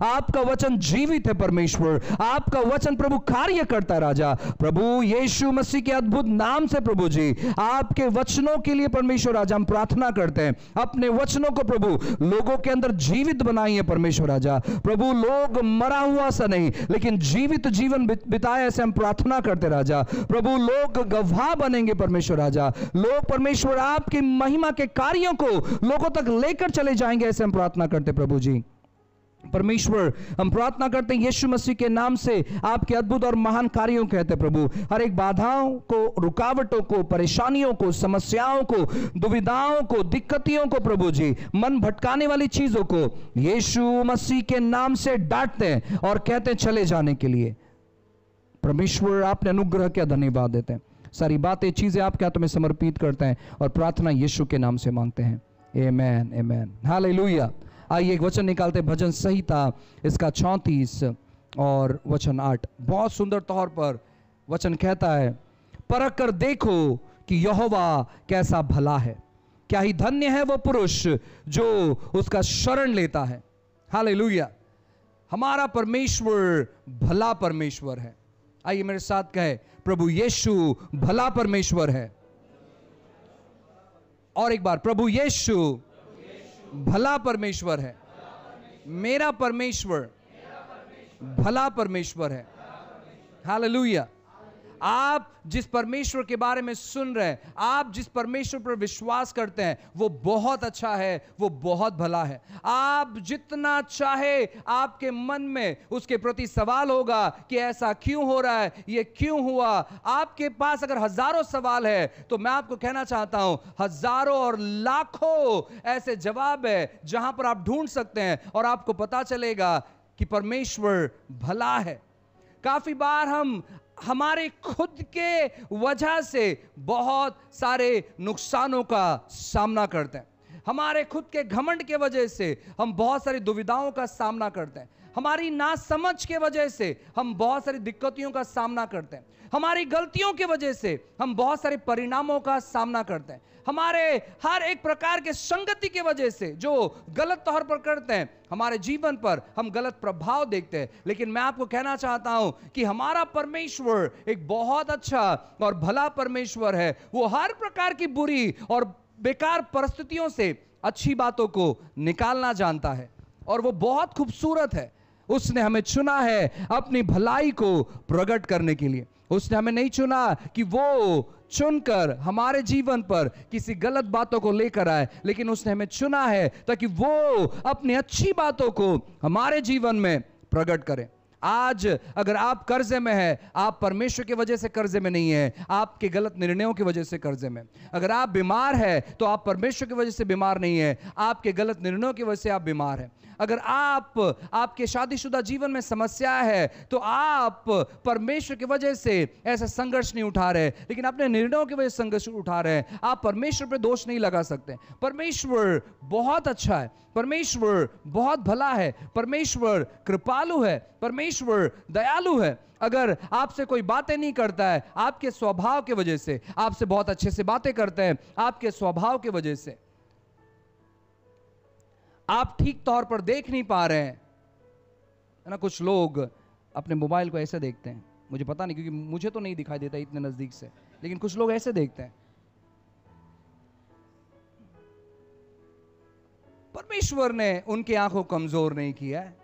आपका वचन जीवित है परमेश्वर, आपका वचन प्रभु कार्य करता है राजा। प्रभु यीशु मसीह के अद्भुत नाम से प्रभु जी आपके वचनों के लिए परमेश्वर राजा हम प्रार्थना करते हैं। अपने वचनों को प्रभु लोगों के अंदर जीवित बनाइए परमेश्वर राजा। प्रभु लोग मरा हुआ सा नहीं लेकिन जीवित जीवन बिताए, ऐसे हम प्रार्थना करते राजा। प्रभु लोग गवाह बनेंगे परमेश्वर राजा, लोग परमेश्वर आपकी महिमा के कार्यों को लोगों तक लेकर चले जाएंगे, ऐसे हम प्रार्थना करते प्रभु जी। परमेश्वर हम प्रार्थना करते हैं यीशु मसीह के नाम से आपके अद्भुत और महान कार्यों कहते प्रभु। हर एक बाधाओं को, रुकावटों को, परेशानियों को, समस्याओं को, दुविधाओं को, दिक्कतियों को प्रभु जी, मन भटकाने वाली चीजों को यीशु मसीह के नाम से डांटते हैं और कहते हैं चले जाने के लिए। परमेश्वर आपने अनुग्रह का धन्यवाद देते हैं। सारी बातें चीजें आपके हाथों में समर्पित करते हैं और प्रार्थना यीशु के नाम से मांगते हैं। आमेन आमेन हालेलुया। आइए एक वचन निकालते, भजन संहिता इसका 34 और वचन 8। बहुत सुंदर तौर पर वचन कहता है, परख कर देखो कि यहोवा कैसा भला है, क्या ही धन्य है वो पुरुष जो उसका शरण लेता है। हालेलुया। हमारा परमेश्वर भला परमेश्वर है। आइए मेरे साथ कहे, प्रभु यीशु भला परमेश्वर है। और एक बार, प्रभु यीशु भला परमेश्वर है। मेरा परमेश्वर भला परमेश्वर है। हालेलुया। आप जिस परमेश्वर के बारे में सुन रहे हैं, आप जिस परमेश्वर पर विश्वास करते हैं, वो बहुत अच्छा है, वो बहुत भला है। आप जितना चाहे आपके मन में उसके प्रति सवाल होगा कि ऐसा क्यों हो रहा है, ये क्यों हुआ। आपके पास अगर हजारों सवाल है तो मैं आपको कहना चाहता हूं, हजारों और लाखों ऐसे जवाब है जहां पर आप ढूंढ सकते हैं और आपको पता चलेगा कि परमेश्वर भला है। काफी बार हम हमारे खुद के वजह से बहुत सारे नुकसानों का सामना करते हैं। हमारे खुद के घमंड के वजह से हम बहुत सारी दुविधाओं का सामना करते हैं। हमारी नासमझ के वजह से हम बहुत सारी दिक्कतों का सामना करते हैं। हमारी गलतियों की वजह से हम बहुत सारे परिणामों का सामना करते हैं। हमारे हर एक प्रकार के संगति की वजह से जो गलत तौर पर करते हैं, हमारे जीवन पर हम गलत प्रभाव देखते हैं। लेकिन मैं आपको कहना चाहता हूं कि हमारा परमेश्वर एक बहुत अच्छा और भला परमेश्वर है। वो हर प्रकार की बुरी और बेकार परिस्थितियों से अच्छी बातों को निकालना जानता है और वो बहुत खूबसूरत है। उसने हमें चुना है अपनी भलाई को प्रकट करने के लिए। उसने हमें नहीं चुना कि वो चुनकर हमारे जीवन पर किसी गलत बातों को लेकर आए, लेकिन उसने हमें चुना है ताकि वो अपनी अच्छी बातों को हमारे जीवन में प्रकट करें। आज अगर आप कर्जे में हैं, आप परमेश्वर की वजह से कर्जे में नहीं है, आपके गलत निर्णयों की वजह से कर्जे में। अगर आप बीमार हैं तो आप परमेश्वर की वजह से बीमार नहीं है, आपके गलत निर्णयों की वजह से आप बीमार हैं। अगर आपके शादीशुदा जीवन में समस्या है तो आप परमेश्वर की वजह से ऐसा संघर्ष नहीं उठा रहे, लेकिन अपने निर्णयों की वजह से संघर्ष उठा रहे हैं। आप परमेश्वर पर दोष नहीं लगा सकते। परमेश्वर बहुत अच्छा है, परमेश्वर बहुत भला है, परमेश्वर कृपालु है, परमेश्वर दयालु है। अगर आपसे कोई बातें नहीं करता है आपके स्वभाव की वजह से, आपसे बहुत अच्छे से बातें करते हैं आपके स्वभाव की वजह से, आप ठीक तौर पर देख नहीं पा रहे हैं, है ना। कुछ लोग अपने मोबाइल को ऐसे देखते हैं, मुझे पता नहीं क्योंकि मुझे तो नहीं दिखाई देता इतने नजदीक से, लेकिन कुछ लोग ऐसे देखते हैं। परमेश्वर ने उनकी आंखों को कमजोर नहीं किया है।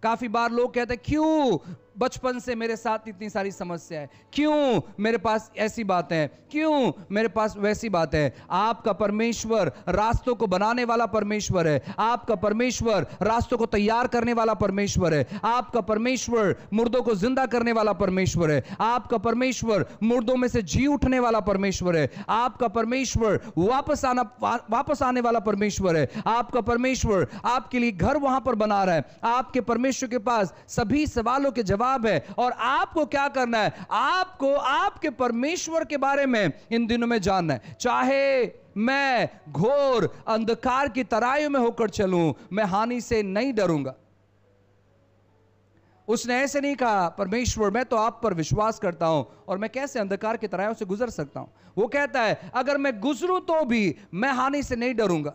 काफी बार लोग कहते हैं क्यों बचपन से मेरे साथ इतनी सारी समस्या है, क्यों मेरे पास ऐसी बातें हैं, क्यों मेरे पास वैसी बातें हैं। आपका परमेश्वर रास्तों को बनाने वाला परमेश्वर है, आपका परमेश्वर रास्तों को तैयार करने वाला परमेश्वर है, आपका परमेश्वर मुर्दों को जिंदा करने वाला परमेश्वर है, आपका परमेश्वर मुर्दों में से जी उठने वाला परमेश्वर है, आपका परमेश्वर वापस आने वाला परमेश्वर है, आपका परमेश्वर आपके लिए घर वहां पर बना रहा है। आपके परमेश्वर के पास सभी सवालों के जवाब है और आपको क्या करना है, आपको आपके परमेश्वर के बारे में इन दिनों में जानना है। चाहे मैं घोर अंधकार की तराइयों में होकर चलूं, मैं हानि से नहीं डरूंगा। उसने ऐसे नहीं कहा परमेश्वर मैं तो आप पर विश्वास करता हूं और मैं कैसे अंधकार की तराइयों से गुजर सकता हूं। वो कहता है अगर मैं गुजरूं तो भी मैं हानि से नहीं डरूंगा।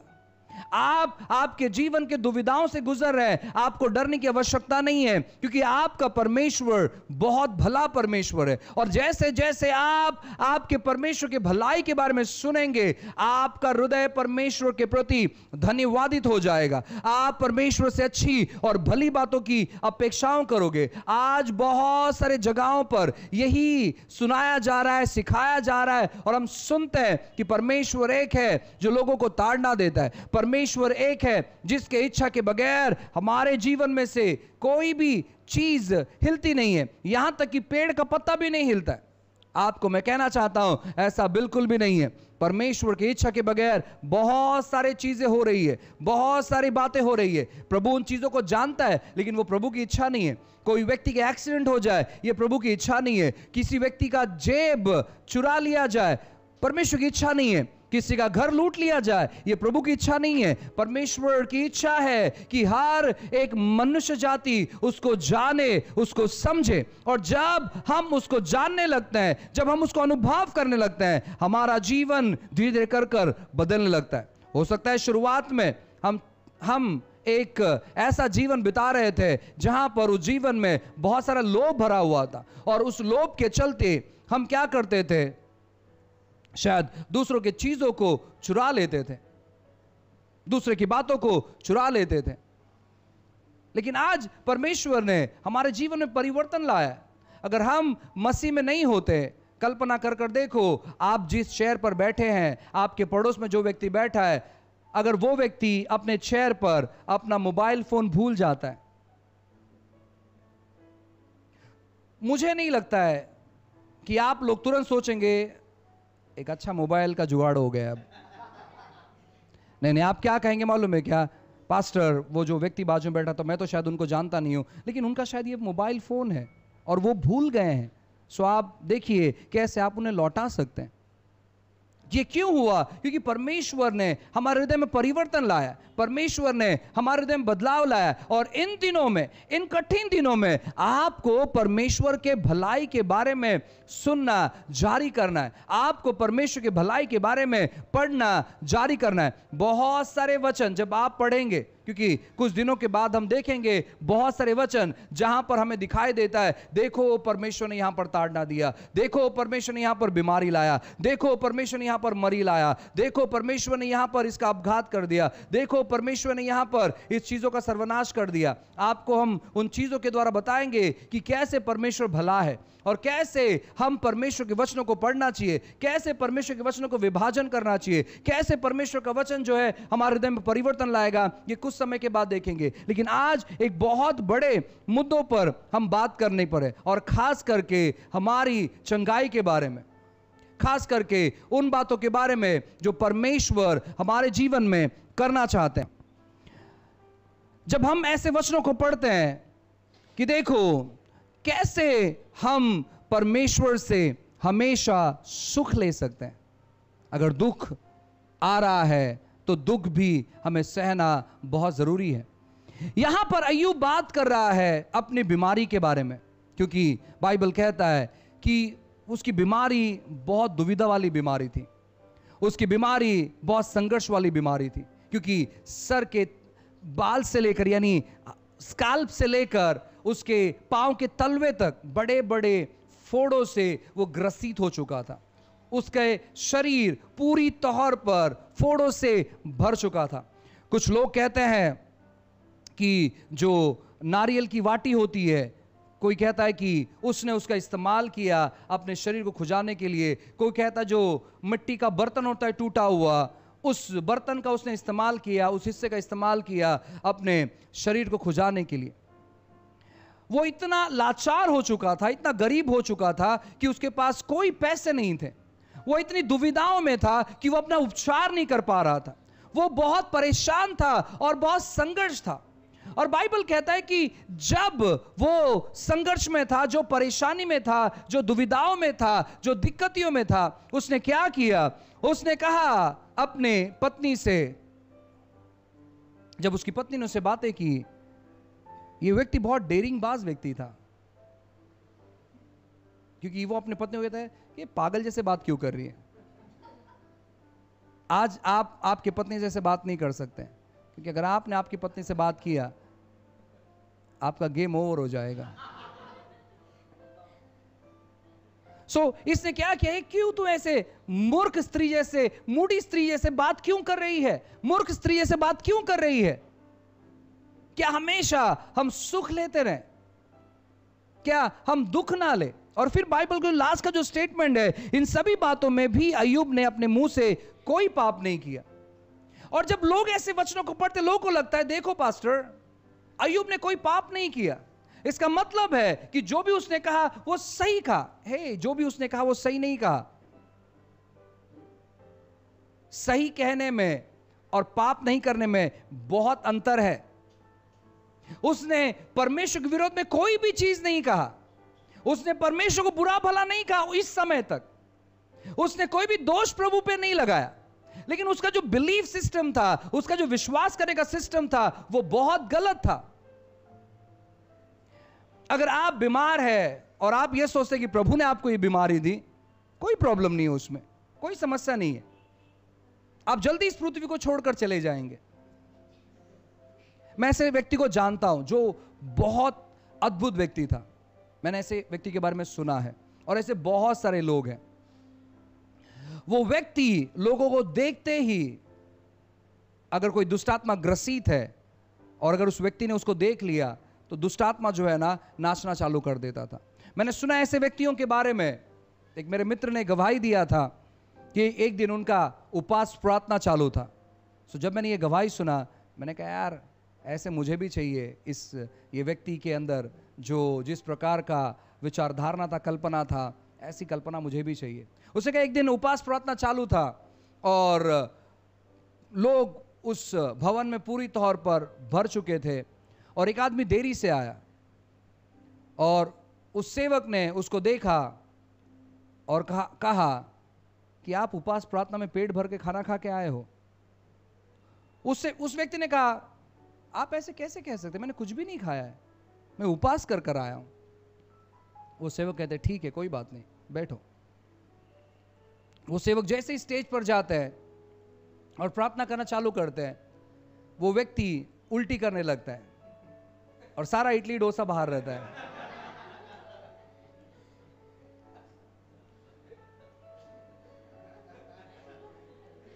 आप आपके जीवन के दुविधाओं से गुजर रहे हैं, आपको डरने की आवश्यकता नहीं है, क्योंकि आपका परमेश्वर बहुत भला परमेश्वर है। और जैसे जैसे आप आपके परमेश्वर के भलाई के बारे में सुनेंगे, आपका हृदय परमेश्वर के प्रति धन्यवादित हो जाएगा। आप परमेश्वर से अच्छी और भली बातों की अपेक्षाओं करोगे। आज बहुत सारे जगहों पर यही सुनाया जा रहा है, सिखाया जा रहा है, और हम सुनते हैं कि परमेश्वर एक है जो लोगों को ताड़ना देता है। परमेश्वर एक है जिसके इच्छा के बगैर हमारे जीवन में से कोई भी चीज हिलती नहीं है, यहां तक कि पेड़ का पत्ता भी नहीं हिलता है। आपको मैं कहना चाहता हूं ऐसा बिल्कुल भी नहीं है। परमेश्वर की इच्छा के बगैर बहुत सारी चीजें हो रही है, बहुत सारी बातें हो रही है। प्रभु उन चीजों को जानता है, लेकिन वो प्रभु की इच्छा नहीं है। कोई व्यक्ति का एक्सीडेंट हो जाए, ये प्रभु की इच्छा नहीं है। किसी व्यक्ति का जेब चुरा लिया जाए, परमेश्वर की इच्छा नहीं है। किसी का घर लूट लिया जाए, यह प्रभु की इच्छा नहीं है। परमेश्वर की इच्छा है कि हर एक मनुष्य जाति उसको जाने, उसको समझे। और जब हम उसको जानने लगते हैं, जब हम उसको अनुभव करने लगते हैं, हमारा जीवन धीरे धीरे कर कर बदलने लगता है। हो सकता है शुरुआत में हम एक ऐसा जीवन बिता रहे थे जहां पर उस जीवन में बहुत सारा लोभ भरा हुआ था, और उस लोभ के चलते हम क्या करते थे, शायद दूसरों के चीजों को चुरा लेते थे, दूसरे की बातों को चुरा लेते थे। लेकिन आज परमेश्वर ने हमारे जीवन में परिवर्तन लाया है। अगर हम मसीह में नहीं होते, कल्पना कर कर देखो, आप जिस चेयर पर बैठे हैं, आपके पड़ोस में जो व्यक्ति बैठा है, अगर वो व्यक्ति अपने चेयर पर अपना मोबाइल फोन भूल जाता है, मुझे नहीं लगता है कि आप लोग तुरंत सोचेंगे एक अच्छा मोबाइल का जुगाड़ हो गया अब। नहीं, आप क्या कहेंगे मालूम है क्या, पास्टर वो जो व्यक्ति बाजू में बैठा था, मैं तो शायद उनको जानता नहीं हूं, लेकिन उनका शायद ये मोबाइल फोन है और वो भूल गए हैं। सो आप देखिए कैसे आप उन्हें लौटा सकते हैं। ये क्यों हुआ? क्योंकि परमेश्वर ने हमारे हृदय में परिवर्तन लाया, परमेश्वर ने हमारे हृदय में बदलाव लाया। और इन दिनों में, इन कठिन दिनों में आपको परमेश्वर के भलाई के बारे में सुनना जारी करना है, आपको परमेश्वर के भलाई के बारे में पढ़ना जारी करना है। बहुत सारे वचन जब आप पढ़ेंगे, क्योंकि कुछ दिनों के बाद हम देखेंगे बहुत सारे वचन जहां पर हमें दिखाई देता है, देखो परमेश्वर ने यहां पर ताड़ना दिया, देखो परमेश्वर ने यहां पर बीमारी लाया, देखो परमेश्वर ने यहां पर मरी लाया, देखो परमेश्वर ने यहां पर इसका अपघात कर दिया, देखो परमेश्वर ने यहां पर इस चीजों का सर्वनाश कर दिया। आपको हम उन चीजों के द्वारा बताएंगे कि कैसे परमेश्वर भला है और कैसे हम परमेश्वर के वचनों को पढ़ना चाहिए, कैसे परमेश्वर के वचनों को विभाजन करना चाहिए, कैसे परमेश्वर का वचन जो है हमारे हृदय में परिवर्तन लाएगा। ये कुछ समय के बाद देखेंगे। लेकिन आज एक बहुत बड़े मुद्दों पर हम बात करने पर है, और खास करके हमारी चंगाई के बारे में, खास करके उन बातों के बारे में जो परमेश्वर हमारे जीवन में करना चाहते हैं। जब हम ऐसे वचनों को पढ़ते हैं कि देखो कैसे हम परमेश्वर से हमेशा सुख ले सकते हैं। अगर दुख आ रहा है तो दुख भी हमें सहना बहुत जरूरी है। यहां पर अय्यूब बात कर रहा है अपनी बीमारी के बारे में, क्योंकि बाइबल कहता है कि उसकी बीमारी बहुत दुविधा वाली बीमारी थी, उसकी बीमारी बहुत संघर्ष वाली बीमारी थी, क्योंकि सर के बाल से लेकर, यानी स्काल्प से लेकर उसके पांव के तलवे तक बड़े बड़े फोड़ों से वो ग्रसित हो चुका था। उसके शरीर पूरी तौर पर फोड़ों से भर चुका था। कुछ लोग कहते हैं कि जो नारियल की वाटी होती है, कोई कहता है कि उसने उसका इस्तेमाल किया अपने शरीर को खुजाने के लिए, कोई कहता है जो मिट्टी का बर्तन होता है टूटा हुआ, उस बर्तन का उसने इस्तेमाल किया, उस हिस्से का इस्तेमाल किया अपने शरीर को खुजाने के लिए। वो इतना लाचार हो चुका था, इतना गरीब हो चुका था कि उसके पास कोई पैसे नहीं थे। वो इतनी दुविधाओं में था कि वो अपना उपचार नहीं कर पा रहा था। वो बहुत परेशान था और बहुत संघर्ष था। और बाइबल कहता है कि जब वो संघर्ष में था, जो परेशानी में था, जो दुविधाओं में था, जो दिक्कतों में था, उसने क्या किया? उसने कहा अपने पत्नी से, जब उसकी पत्नी ने उससे बातें की, ये व्यक्ति बहुत डेरिंगबाज व्यक्ति था, क्योंकि वो अपने पत्नी को कहता है ये पागल जैसे बात क्यों कर रही है, आज आप आपकी पत्नी जैसे बात नहीं कर सकते, क्योंकि अगर आपने आपकी पत्नी से बात किया, आपका गेम ओवर हो जाएगा। इसने क्या किया है, क्यों तू ऐसे मूर्ख स्त्री जैसे, मूडी स्त्री जैसे बात क्यों कर रही है, मूर्ख स्त्री जैसे बात क्यों कर रही है? क्या हमेशा हम सुख लेते रहें? क्या हम दुख ना ले? और फिर बाइबल के लास्ट का जो स्टेटमेंट है, इन सभी बातों में भी अय्यूब ने अपने मुंह से कोई पाप नहीं किया। और जब लोग ऐसे वचनों को पढ़ते, लोगों को लगता है देखो पास्टर, अय्यूब ने कोई पाप नहीं किया, इसका मतलब है कि जो भी उसने कहा वो सही कहा। हे, जो भी उसने कहा वो सही नहीं कहा। सही कहने में और पाप नहीं करने में बहुत अंतर है। उसने परमेश्वर के विरोध में कोई भी चीज नहीं कहा, उसने परमेश्वर को बुरा भला नहीं कहा इस समय तक, उसने कोई भी दोष प्रभु पे नहीं लगाया, लेकिन उसका जो बिलीफ सिस्टम था, उसका जो विश्वास करने का सिस्टम था, वो बहुत गलत था। अगर आप बीमार हैं और आप ये सोचते कि प्रभु ने आपको ये बीमारी दी, कोई प्रॉब्लम नहीं है, उसमें कोई समस्या नहीं है, आप जल्दी इस पृथ्वी को छोड़कर चले जाएंगे। मैं ऐसे व्यक्ति को जानता हूं जो बहुत अद्भुत व्यक्ति था, मैंने ऐसे व्यक्ति के बारे में सुना है, और ऐसे बहुत सारे लोग हैं। वो व्यक्ति लोगों को देखते ही, अगर कोई दुष्टात्मा ग्रसित है और अगर उस व्यक्ति ने उसको देख लिया, तो दुष्टात्मा जो है ना, नाचना चालू कर देता था। मैंने सुना ऐसे व्यक्तियों के बारे में। एक मेरे मित्र ने गवाही दिया था कि एक दिन उनका उपवास प्रार्थना चालू था। जब मैंने ये गवाही सुना, मैंने कहा यार ऐसे मुझे भी चाहिए, ये व्यक्ति के अंदर जो जिस प्रकार का विचारधारणा था, कल्पना था, ऐसी कल्पना मुझे भी चाहिए। उसने कहा एक दिन उपवास प्रार्थना चालू था और लोग उस भवन में पूरी तौर पर भर चुके थे, और एक आदमी देरी से आया और उस सेवक ने उसको देखा और कहा कि आप उपवास प्रार्थना में पेट भर के खाना खा के आए हो। उस व्यक्ति ने कहा आप ऐसे कैसे कह सकते, मैंने कुछ भी नहीं खाया है, मैं उपवास कर कर आया हूं। वो सेवक कहते ठीक है, कोई बात नहीं, बैठो। वो सेवक जैसे ही स्टेज पर जाते हैं और प्रार्थना करना चालू करते हैं, वो व्यक्ति उल्टी करने लगता है और सारा इडली डोसा बाहर रहता है।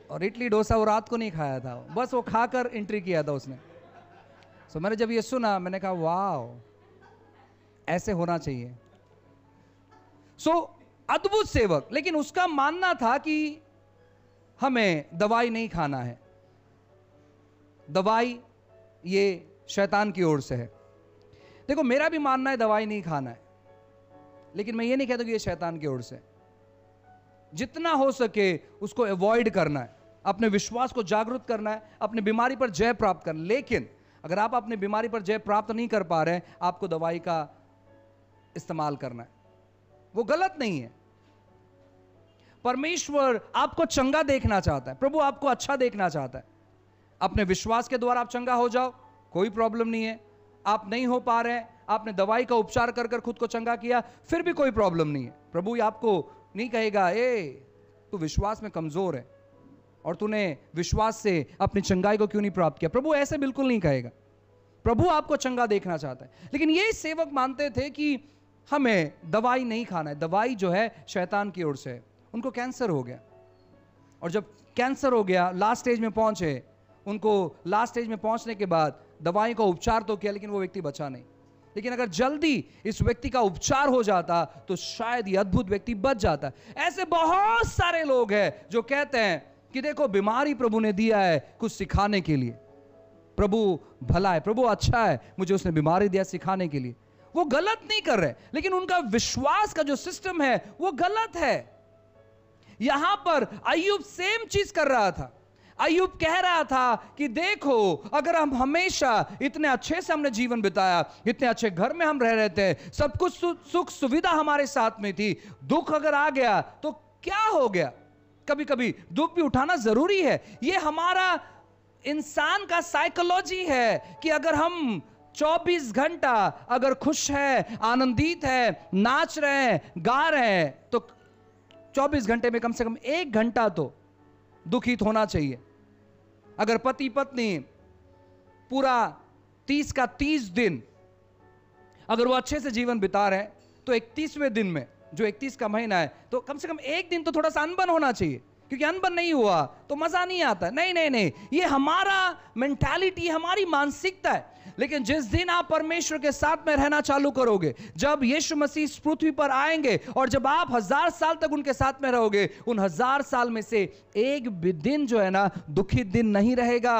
और इडली डोसा वो रात को नहीं खाया था, बस वो खाकर एंट्री किया था उसने। मैंने जब ये सुना, मैंने कहा वाह, ऐसे होना चाहिए। अद्भुत सेवक, लेकिन उसका मानना था कि हमें दवाई नहीं खाना है, दवाई ये शैतान की ओर से है। देखो मेरा भी मानना है दवाई नहीं खाना है, लेकिन मैं ये नहीं कहता कि ये शैतान की ओर से। जितना हो सके उसको अवॉइड करना है, अपने विश्वास को जागरूक करना है, अपनी बीमारी पर जय प्राप्त करना। लेकिन अगर आप अपनी बीमारी पर जय प्राप्त नहीं कर पा रहे हैं, आपको दवाई का इस्तेमाल करना है, वो गलत नहीं है। परमेश्वर आपको चंगा देखना चाहता है, प्रभु आपको अच्छा देखना चाहता है। अपने विश्वास के द्वारा आप चंगा हो जाओ, कोई प्रॉब्लम नहीं है। आप नहीं हो पा रहे हैं, आपने दवाई का उपचार कर कर खुद को चंगा किया, फिर भी कोई प्रॉब्लम नहीं है। प्रभु आपको नहीं कहेगा तू विश्वास में कमजोर है और तूने विश्वास से अपनी चंगाई को क्यों नहीं प्राप्त किया। प्रभु ऐसे बिल्कुल नहीं कहेगा। प्रभु आपको चंगा देखना चाहता है। लेकिन ये सेवक मानते थे कि हमें दवाई नहीं खाना है, दवाई जो है शैतान की ओर से है। उनको कैंसर हो गया, और जब कैंसर हो गया, लास्ट स्टेज में पहुंचे, उनको लास्ट स्टेज में पहुंचने के बाद दवाई का उपचार तो किया, लेकिन वो व्यक्ति बचा नहीं। लेकिन अगर जल्दी इस व्यक्ति का उपचार हो जाता तो शायद ये अद्भुत व्यक्ति बच जाता। ऐसे बहुत सारे लोग हैं जो कहते हैं कि देखो बीमारी प्रभु ने दिया है कुछ सिखाने के लिए, प्रभु भला है, प्रभु अच्छा है, मुझे उसने बीमारी दिया सिखाने के लिए। वो गलत नहीं कर रहे, लेकिन उनका विश्वास का जो सिस्टम है वो गलत है। यहां पर अय्यूब सेम चीज कर रहा था। अय्यूब कह रहा था कि देखो अगर हम हमेशा इतने अच्छे से हमने जीवन बिताया, इतने अच्छे घर में हम रह रहे थे, सब कुछ सुख सुविधा हमारे साथ में थी, दुख अगर आ गया तो क्या हो गया। कभी कभी दुख भी उठाना जरूरी है। ये हमारा इंसान का साइकोलॉजी है कि अगर हम 24 घंटा अगर खुश है, आनंदित है, नाच रहे हैं, गा रहे हैं, तो 24 घंटे में कम से कम 1 घंटा तो दुखित होना चाहिए। अगर पति पत्नी पूरा 30 का 30 दिन अगर वो अच्छे से जीवन बिता रहे हैं, तो 31वें दिन में, जो 31 का महीना है, तो कम से कम एक दिन तो थोड़ा सा अनबन होना चाहिए, क्योंकि अनबन नहीं हुआ तो मजा नहीं आता। नहीं नहीं नहीं, ये हमारा मेंटालिटी, हमारी मानसिकता है। लेकिन जिस दिन आप परमेश्वर के साथ में रहना चालू करोगे, जब यीशु मसीह इस पृथ्वी पर आएंगे और जब आप 1000 साल तक उनके साथ में रहोगे, उन 1000 साल में से एक भी दिन जो है ना दुखित दिन नहीं रहेगा।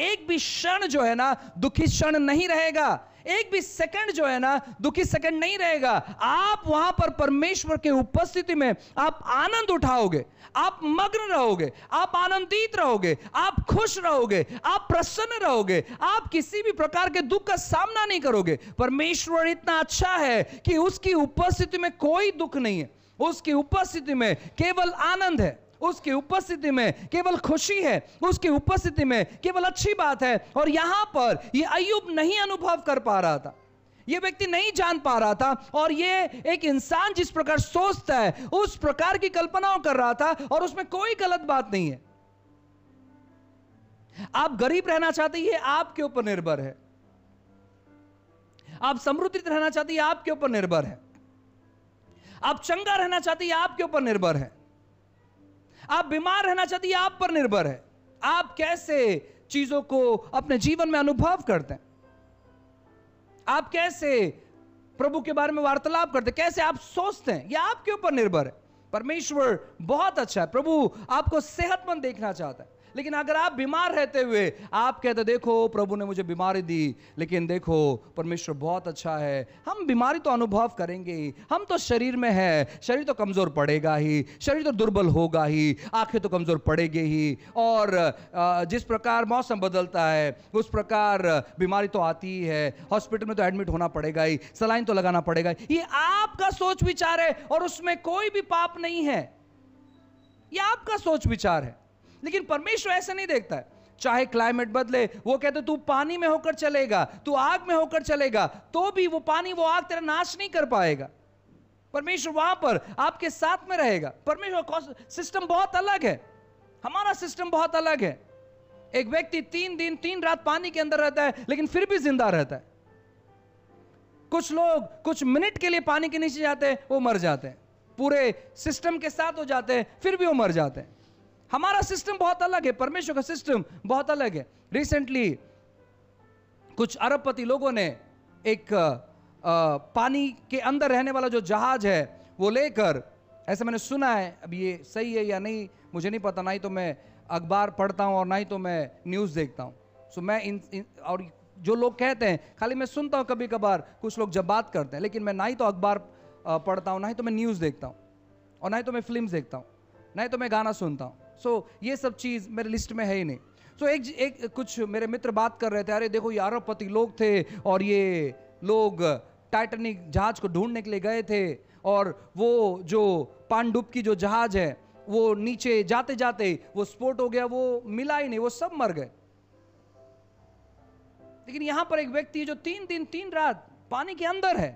एक भी क्षण जो है ना दुखित क्षण नहीं रहेगा। एक भी सेकंड जो है ना दुखी सेकंड नहीं रहेगा। आप वहां पर परमेश्वर के उपस्थिति में आप आनंद उठाओगे, आप मग्न रहोगे, आप आनंदित रहोगे, आप खुश रहोगे, आप प्रसन्न रहोगे, आप किसी भी प्रकार के दुख का सामना नहीं करोगे। परमेश्वर इतना अच्छा है कि उसकी उपस्थिति में कोई दुख नहीं है, उसकी उपस्थिति में केवल आनंद है, उसकी उपस्थिति में केवल खुशी है, उसकी उपस्थिति में केवल अच्छी बात है। और यहां पर ये अय्यूब नहीं अनुभव कर पा रहा था, ये व्यक्ति नहीं जान पा रहा था, और ये एक इंसान जिस प्रकार सोचता है उस प्रकार की कल्पनाओं कर रहा था, और उसमें कोई गलत बात नहीं है। आप गरीब रहना चाहते हैं, ये आपके ऊपर निर्भर है। आप समृद्ध रहना चाहते हैं, आपके ऊपर निर्भर है। आप चंगा रहना चाहते हैं, आपके ऊपर निर्भर है। आप बीमार रहना चाहते हैं, आप पर निर्भर है। आप कैसे चीजों को अपने जीवन में अनुभव करते हैं, आप कैसे प्रभु के बारे में वार्तालाप करते हैं, कैसे आप सोचते हैं, यह आपके ऊपर निर्भर है। परमेश्वर बहुत अच्छा है, प्रभु आपको सेहतमंद देखना चाहता है। लेकिन अगर आप बीमार रहते हुए आप कहते देखो प्रभु ने मुझे बीमारी दी, लेकिन देखो परमेश्वर बहुत अच्छा है, हम बीमारी तो अनुभव करेंगे ही, हम तो शरीर में है, शरीर तो कमजोर पड़ेगा ही, शरीर तो दुर्बल होगा ही, आंखें तो कमजोर पड़ेगी ही, और जिस प्रकार मौसम बदलता है उस प्रकार बीमारी तो आती ही है, हॉस्पिटल में तो एडमिट होना पड़ेगा ही, सलाइन तो लगाना पड़ेगा। ये आपका सोच विचार है और उसमें कोई भी पाप नहीं है, ये आपका सोच विचार है। लेकिन परमेश्वर ऐसा नहीं देखता है। चाहे क्लाइमेट बदले, वो कहते तू पानी में होकर चलेगा, तू आग में होकर चलेगा, तो भी वो पानी वो आग तेरा नाश नहीं कर पाएगा। परमेश्वर वहां पर आपके साथ में रहेगा। परमेश्वर का सिस्टम बहुत अलग है, हमारा सिस्टम बहुत अलग है। एक व्यक्ति 3 दिन 3 रात पानी के अंदर रहता है लेकिन फिर भी जिंदा रहता है। कुछ लोग कुछ मिनट के लिए पानी के नीचे जाते हैं, वो मर जाते हैं, पूरे सिस्टम के साथ हो जाते हैं, फिर भी वो मर जाते हैं। हमारा सिस्टम बहुत अलग है, परमेश्वर का सिस्टम बहुत अलग है। रिसेंटली कुछ अरबपति लोगों ने एक पानी के अंदर रहने वाला जो जहाज है वो लेकर, ऐसा मैंने सुना है, अब ये सही है या नहीं मुझे नहीं पता, ना ही तो मैं अखबार पढ़ता हूं और ना ही तो मैं न्यूज़ देखता हूं। सो मैं और जो लोग कहते हैं खाली मैं सुनता हूं कभी कभार, कुछ लोग जब बात करते हैं, लेकिन मैं ना ही तो अखबार पढ़ता हूं, ना ही तो मैं न्यूज़ देखता हूं, और ना ही तो मैं फिल्म देखता हूं, ना ही तो मैं गाना सुनता हूं। सो ये सब चीज़ मेरे लिस्ट में है ही नहीं। सो एक कुछ मेरे मित्र बात कर रहे थे, अरे देखो ये अरबपति लोग थे और ये लोग टाइटैनिक जहाज को ढूंढने के लिए गए थे, और वो जो पानडुबकी जो जहाज है वो नीचे जाते जाते वो स्फोट हो गया, वो मिला ही नहीं, वो सब मर गए। लेकिन यहां पर एक व्यक्ति है जो 3 दिन 3 रात पानी के अंदर है,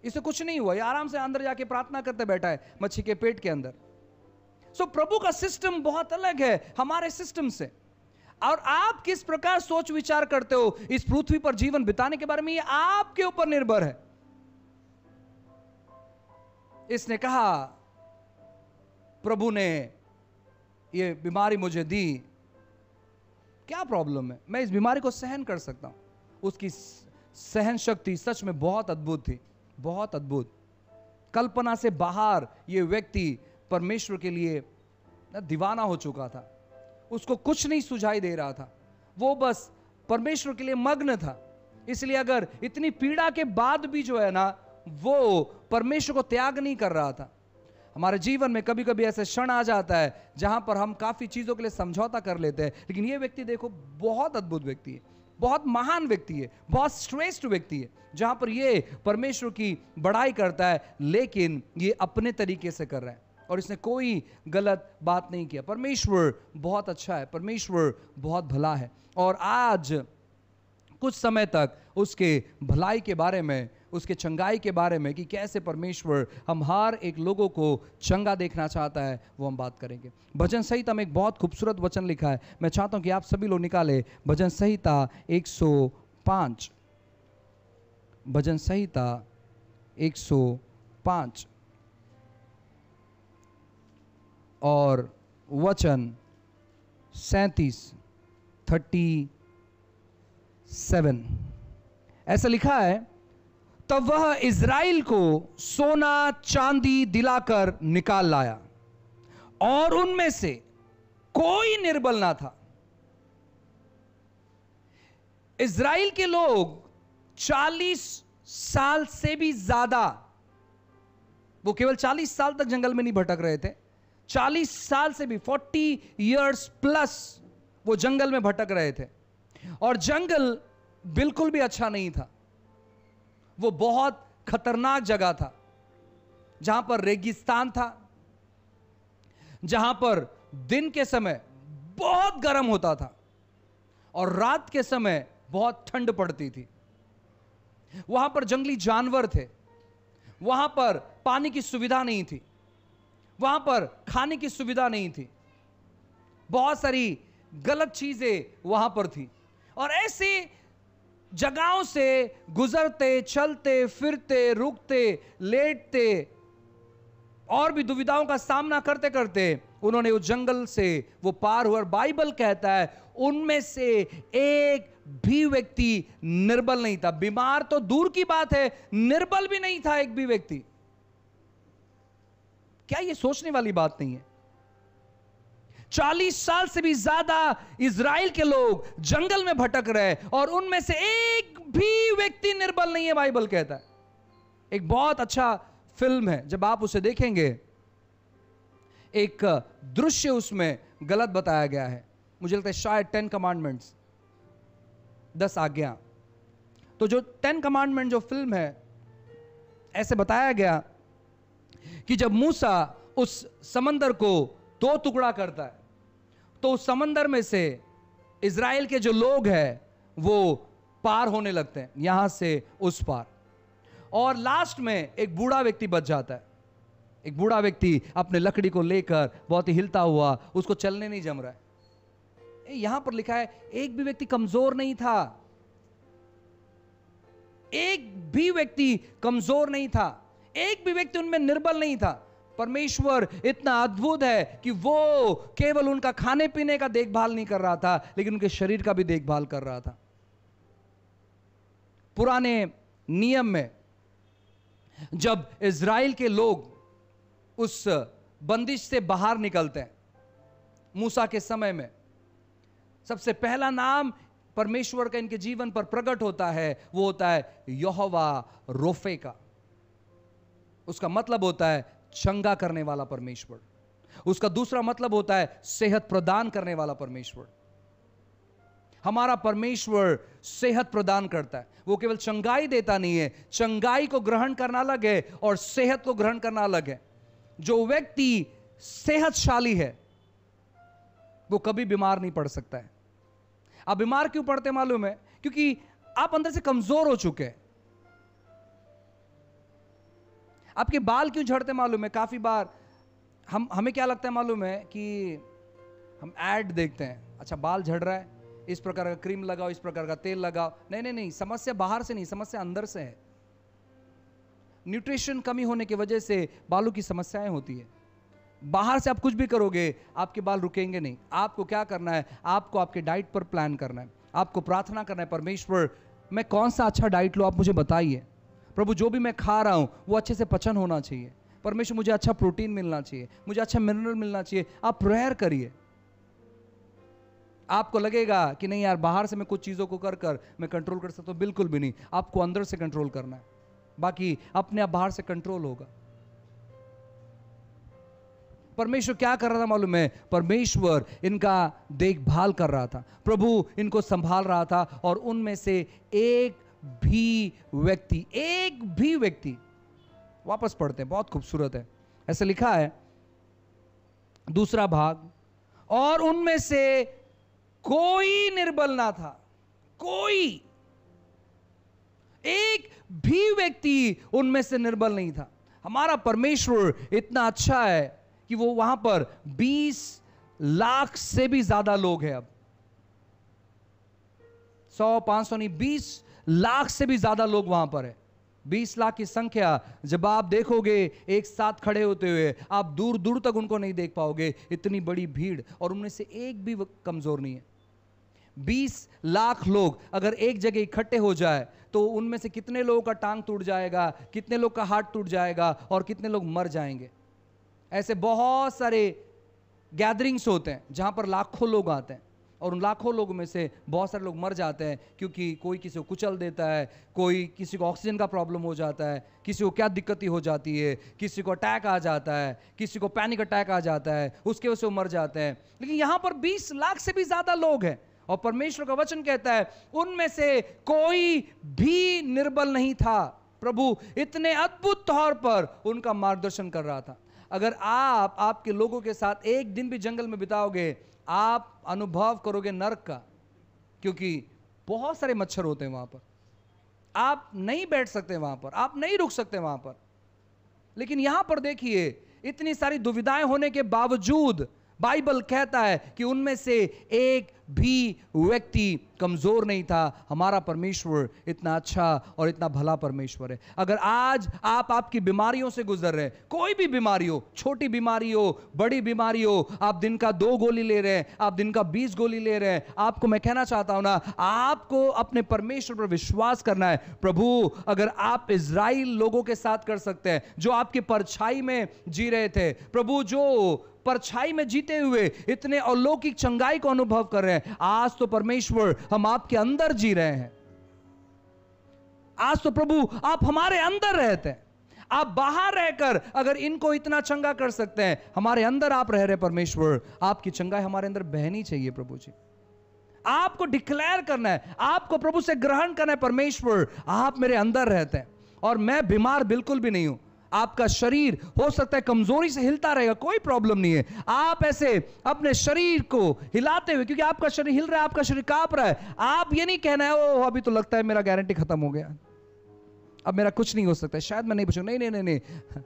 इसे कुछ नहीं हुआ, ये आराम से अंदर जाके प्रार्थना करते बैठा है मच्छी के पेट के अंदर। सो प्रभु का सिस्टम बहुत अलग है हमारे सिस्टम से। और आप किस प्रकार सोच विचार करते हो इस पृथ्वी पर जीवन बिताने के बारे में, ये आपके ऊपर निर्भर है। इसने कहा प्रभु ने ये बीमारी मुझे दी, क्या प्रॉब्लम है, मैं इस बीमारी को सहन कर सकता हूं। उसकी सहन शक्ति सच में बहुत अद्भुत थी, बहुत अद्भुत, कल्पना से बाहर। ये व्यक्ति परमेश्वर के लिए दीवाना हो चुका था, उसको कुछ नहीं सुझाई दे रहा था, वो बस परमेश्वर के लिए मग्न था। इसलिए अगर इतनी पीड़ा के बाद भी जो है ना वो परमेश्वर को त्याग नहीं कर रहा था। हमारे जीवन में कभी कभी ऐसे क्षण आ जाता है जहां पर हम काफी चीजों के लिए समझौता कर लेते हैं, लेकिन ये व्यक्ति देखो बहुत अद्भुत व्यक्ति है, बहुत महान व्यक्ति है, बहुत श्रेष्ठ व्यक्ति है, जहां पर ये परमेश्वर की बड़ाई करता है, लेकिन ये अपने तरीके से कर रहा है और इसने कोई गलत बात नहीं किया। परमेश्वर बहुत अच्छा है, परमेश्वर बहुत भला है, और आज कुछ समय तक उसके भलाई के बारे में उसके चंगाई के बारे में कि कैसे परमेश्वर हम हर एक लोगों को चंगा देखना चाहता है, वो हम बात करेंगे। भजन संहिता में एक बहुत खूबसूरत वचन लिखा है, मैं चाहता हूं कि आप सभी लोग निकाले भजन संहिता 105। भजन संहिता 105 और वचन 37 ऐसा लिखा है, तब वह इज़राइल को सोना चांदी दिलाकर निकाल लाया और उनमें से कोई निर्बल ना था। इज़राइल के लोग 40 साल से भी ज्यादा, वो केवल 40 साल तक जंगल में नहीं भटक रहे थे, 40 साल से भी 40 इयर्स प्लस वो जंगल में भटक रहे थे। और जंगल बिल्कुल भी अच्छा नहीं था, वो बहुत खतरनाक जगह था, जहां पर रेगिस्तान था, जहां पर दिन के समय बहुत गर्म होता था और रात के समय बहुत ठंड पड़ती थी। वहां पर जंगली जानवर थे, वहां पर पानी की सुविधा नहीं थी, वहां पर खाने की सुविधा नहीं थी, बहुत सारी गलत चीजें वहां पर थी। और ऐसी जगहों से गुजरते, चलते फिरते, रुकते, लेटते और भी दुविधाओं का सामना करते करते उन्होंने उस जंगल से वो पार हुआ। बाइबल कहता है उनमें से एक भी व्यक्ति निर्बल नहीं था। बीमार तो दूर की बात है, निर्बल भी नहीं था एक भी व्यक्ति। क्या ये सोचने वाली बात नहीं है? 40 साल से भी ज्यादा इज़राइल के लोग जंगल में भटक रहे और उनमें से एक भी व्यक्ति निर्बल नहीं है, बाइबल कहता है। एक बहुत अच्छा फिल्म है, जब आप उसे देखेंगे एक दृश्य उसमें गलत बताया गया है, मुझे लगता है शायद 10 कमांडमेंट्स, 10 आज्ञा। तो जो 10 कमांडमेंट जो फिल्म है, ऐसे बताया गया कि जब मूसा उस समंदर को 2 टुकड़ा करता है तो उस समंदर में से इज़राइल के जो लोग हैं वो पार होने लगते हैं, यहां से उस पार। और लास्ट में एक बूढ़ा व्यक्ति बच जाता है। एक बूढ़ा व्यक्ति अपने लकड़ी को लेकर बहुत ही हिलता हुआ, उसको चलने नहीं जम रहा है। यहां पर लिखा है एक भी व्यक्ति कमजोर नहीं था, एक भी व्यक्ति कमजोर नहीं था, एक भी व्यक्ति उनमें निर्बल नहीं था। परमेश्वर इतना अद्भुत है कि वो केवल उनका खाने पीने का देखभाल नहीं कर रहा था, लेकिन उनके शरीर का भी देखभाल कर रहा था। पुराने नियम में जब इज़राइल के लोग उस बंदिश से बाहर निकलते हैं, मूसा के समय में सबसे पहला नाम परमेश्वर का इनके जीवन पर प्रकट होता है, वो होता है यहोवा रोफे का। उसका मतलब होता है चंगा करने वाला परमेश्वर। उसका दूसरा मतलब होता है सेहत प्रदान करने वाला परमेश्वर। हमारा परमेश्वर सेहत प्रदान करता है, वो केवल चंगाई देता नहीं है। चंगाई को ग्रहण करना अलग है और सेहत को ग्रहण करना अलग है। जो व्यक्ति सेहतशाली है वो कभी बीमार नहीं पड़ सकता है। आप बीमार क्यों पड़ते मालूम है? क्योंकि आप अंदर से कमजोर हो चुके हैं। आपके बाल क्यों झड़ते मालूम है? काफी बार हमें क्या लगता है मालूम है कि हम ऐड देखते हैं, अच्छा बाल झड़ रहा है, इस प्रकार का क्रीम लगाओ, इस प्रकार का तेल लगाओ। नहीं नहीं नहीं, समस्या बाहर से नहीं, समस्या अंदर से है। न्यूट्रिशन कमी होने की वजह से बालों की समस्याएं होती है। बाहर से आप कुछ भी करोगे आपके बाल रुकेंगे नहीं। आपको क्या करना है? आपको आपके डाइट पर प्लान करना है, आपको प्रार्थना करना है, परमेश्वर मैं कौन सा अच्छा डाइट लूं, आप मुझे बताइए। प्रभु जो भी मैं खा रहा हूं वो अच्छे से पचन होना चाहिए। परमेश्वर मुझे अच्छा प्रोटीन मिलना चाहिए, मुझे अच्छा मिनरल मिलना चाहिए। आप प्रेयर करिए। आपको लगेगा कि नहीं यार बाहर से मैं कुछ चीज़ों को कर कर मैं कंट्रोल कर सकता हूं, बिल्कुल भी नहीं। आपको अंदर से कंट्रोल करना है, बाकी अपने आप बाहर से कंट्रोल होगा। परमेश्वर क्या कर रहा था मालूम है? परमेश्वर इनका देखभाल कर रहा था, प्रभु इनको संभाल रहा था। और उनमें से एक भी व्यक्ति, वापस पढ़ते हैं, बहुत खूबसूरत है। ऐसे लिखा है दूसरा भाग, और उनमें से कोई निर्बल ना था। कोई, एक भी व्यक्ति उनमें से निर्बल नहीं था। हमारा परमेश्वर इतना अच्छा है कि वो वहां पर 20 लाख से भी ज्यादा लोग हैं। अब 100-500 नहीं, 20 लाख से भी ज्यादा लोग वहां पर है। 20 लाख की संख्या जब आप देखोगे एक साथ खड़े होते हुए, आप दूर दूर तक उनको नहीं देख पाओगे, इतनी बड़ी भीड़, और उनमें से एक भी कमजोर नहीं है। 20 लाख लोग अगर एक जगह इकट्ठे हो जाए तो उनमें से कितने लोगों का टांग टूट जाएगा, कितने लोग का हाथ टूट जाएगा, और कितने लोग मर जाएंगे। ऐसे बहुत सारे गैदरिंग्स होते हैं जहां पर लाखों लोग आते हैं, और उन लाखों लोगों में से बहुत सारे लोग मर जाते हैं, क्योंकि कोई किसी को कुचल देता है, कोई किसी को ऑक्सीजन का प्रॉब्लम हो जाता है, किसी को क्या दिक्कत हो जाती है, किसी को अटैक आ जाता है, किसी को पैनिक अटैक आ जाता है, उसके वजह से वो मर जाते हैं। लेकिन यहां पर 20 लाख से भी ज्यादा लोग हैं, और परमेश्वर का वचन कहता है उनमें से कोई भी निर्बल नहीं था। प्रभु इतने अद्भुत तौर पर उनका मार्गदर्शन कर रहा था। अगर आप आपके लोगों के साथ एक दिन भी जंगल में बिताओगे, आप अनुभव करोगे नरक का, क्योंकि बहुत सारे मच्छर होते हैं वहां पर, आप नहीं बैठ सकते वहां पर, आप नहीं रुक सकते वहां पर। लेकिन यहां पर देखिए, इतनी सारी दुविधाएं होने के बावजूद बाइबल कहता है कि उनमें से एक भी व्यक्ति कमजोर नहीं था। हमारा परमेश्वर इतना अच्छा और इतना भला परमेश्वर है। अगर आज आप आपकी बीमारियों से गुजर रहे हैं, कोई भी बीमारी हो, छोटी बीमारी हो, बड़ी बीमारी हो, आप दिन का 2 गोली ले रहे हैं, आप दिन का 20 गोली ले रहे हैं, आपको मैं कहना चाहता हूं ना, आपको अपने परमेश्वर पर विश्वास करना है। प्रभु अगर आप इजराइल लोगों के साथ कर सकते हैं जो आपकी परछाई में जी रहे थे, प्रभु जो परछाई में जीते हुए इतने अलौकिक चंगाई को अनुभव कर रहे हैं, आज तो परमेश्वर हम आपके अंदर जी रहे हैं। आज तो प्रभु आप हमारे अंदर रहते हैं। आप बाहर रहकर अगर इनको इतना चंगा कर सकते हैं, हमारे अंदर आप रह रहे परमेश्वर, आपकी चंगाई हमारे अंदर बहनी चाहिए। प्रभु जी आपको डिक्लेयर करना है, आपको प्रभु से ग्रहण करना है, परमेश्वर आप मेरे अंदर रहते हैं और मैं बीमार बिल्कुल भी नहीं हूं। आपका शरीर हो सकता है कमजोरी से हिलता रहेगा, कोई प्रॉब्लम नहीं है। आप ऐसे अपने शरीर को हिलाते हुए, क्योंकि आपका शरीर हिल रहा है, आपका शरीर कांप रहा है, आप ये नहीं कहना है ओ अभी तो लगता है मेरा गारंटी खत्म हो गया, अब मेरा कुछ नहीं हो सकता, शायद मैं नहीं बचूंगा। नहीं नहीं नहीं नहीं,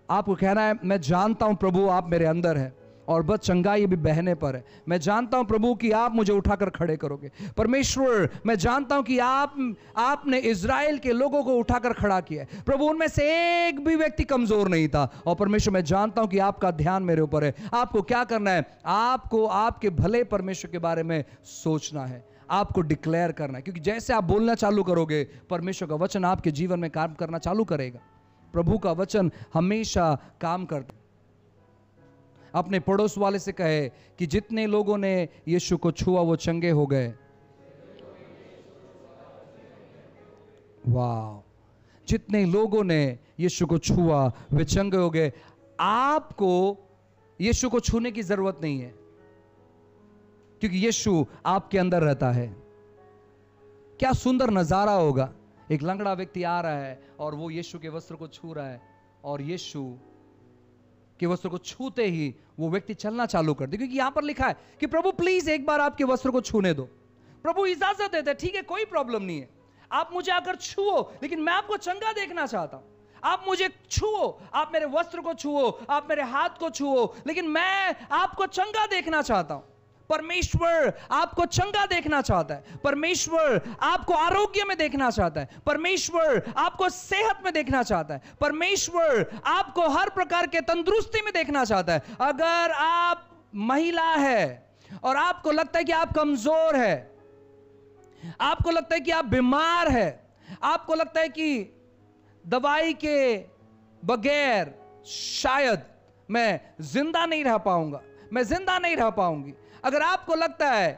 आपको कहना है मैं जानता हूं प्रभु आप मेरे अंदर है और बस चंगाई भी बहने पर है। मैं जानता हूं प्रभु कि आप मुझे उठाकर खड़े करोगे। परमेश्वर मैं जानता हूं कि आपने इज़राइल के लोगों को उठाकर खड़ा किया है। प्रभु उनमें से एक भी व्यक्ति कमजोर नहीं था। और परमेश्वर मैं जानता हूं कि आपका ध्यान मेरे ऊपर है। आपको क्या करना है? आपको आपके भले परमेश्वर के बारे में सोचना है, आपको डिक्लेयर करना है, क्योंकि जैसे आप बोलना चालू करोगे, परमेश्वर का वचन आपके जीवन में काम करना चालू करेगा। प्रभु का वचन हमेशा काम करता है। अपने पड़ोस वाले से कहे कि जितने लोगों ने यीशु को छुआ वो चंगे हो गए। वाह, जितने लोगों ने यीशु को छुआ वे चंगे हो गए। आपको यीशु को छूने की जरूरत नहीं है, क्योंकि यीशु आपके अंदर रहता है। क्या सुंदर नजारा होगा, एक लंगड़ा व्यक्ति आ रहा है और वो यीशु के वस्त्र को छू रहा है, और यीशु के वस्त्र को छूते ही वो व्यक्ति चलना चालू कर दे, क्योंकि यहां पर लिखा है कि प्रभु प्लीज एक बार आपके वस्त्र को छूने दो। प्रभु इजाजत देते हैं, ठीक है कोई प्रॉब्लम नहीं है, आप मुझे आकर छुओ, लेकिन मैं आपको चंगा देखना चाहता हूं। आप मुझे छुओ, आप मेरे वस्त्र को छुओ, आप मेरे हाथ को छुओ, लेकिन मैं आपको चंगा देखना चाहता हूं। परमेश्वर आपको चंगा देखना चाहता है। परमेश्वर आपको आरोग्य में देखना चाहता है। परमेश्वर आपको सेहत में देखना चाहता है। परमेश्वर आपको हर प्रकार के तंदुरुस्ती में देखना चाहता है। अगर आप महिला है और आपको लगता है कि आप कमजोर है, आपको लगता है कि आप बीमार है, आपको लगता है कि दवाई के बगैर शायद मैं जिंदा नहीं रह पाऊंगा, मैं जिंदा नहीं रह पाऊंगी, अगर आपको लगता है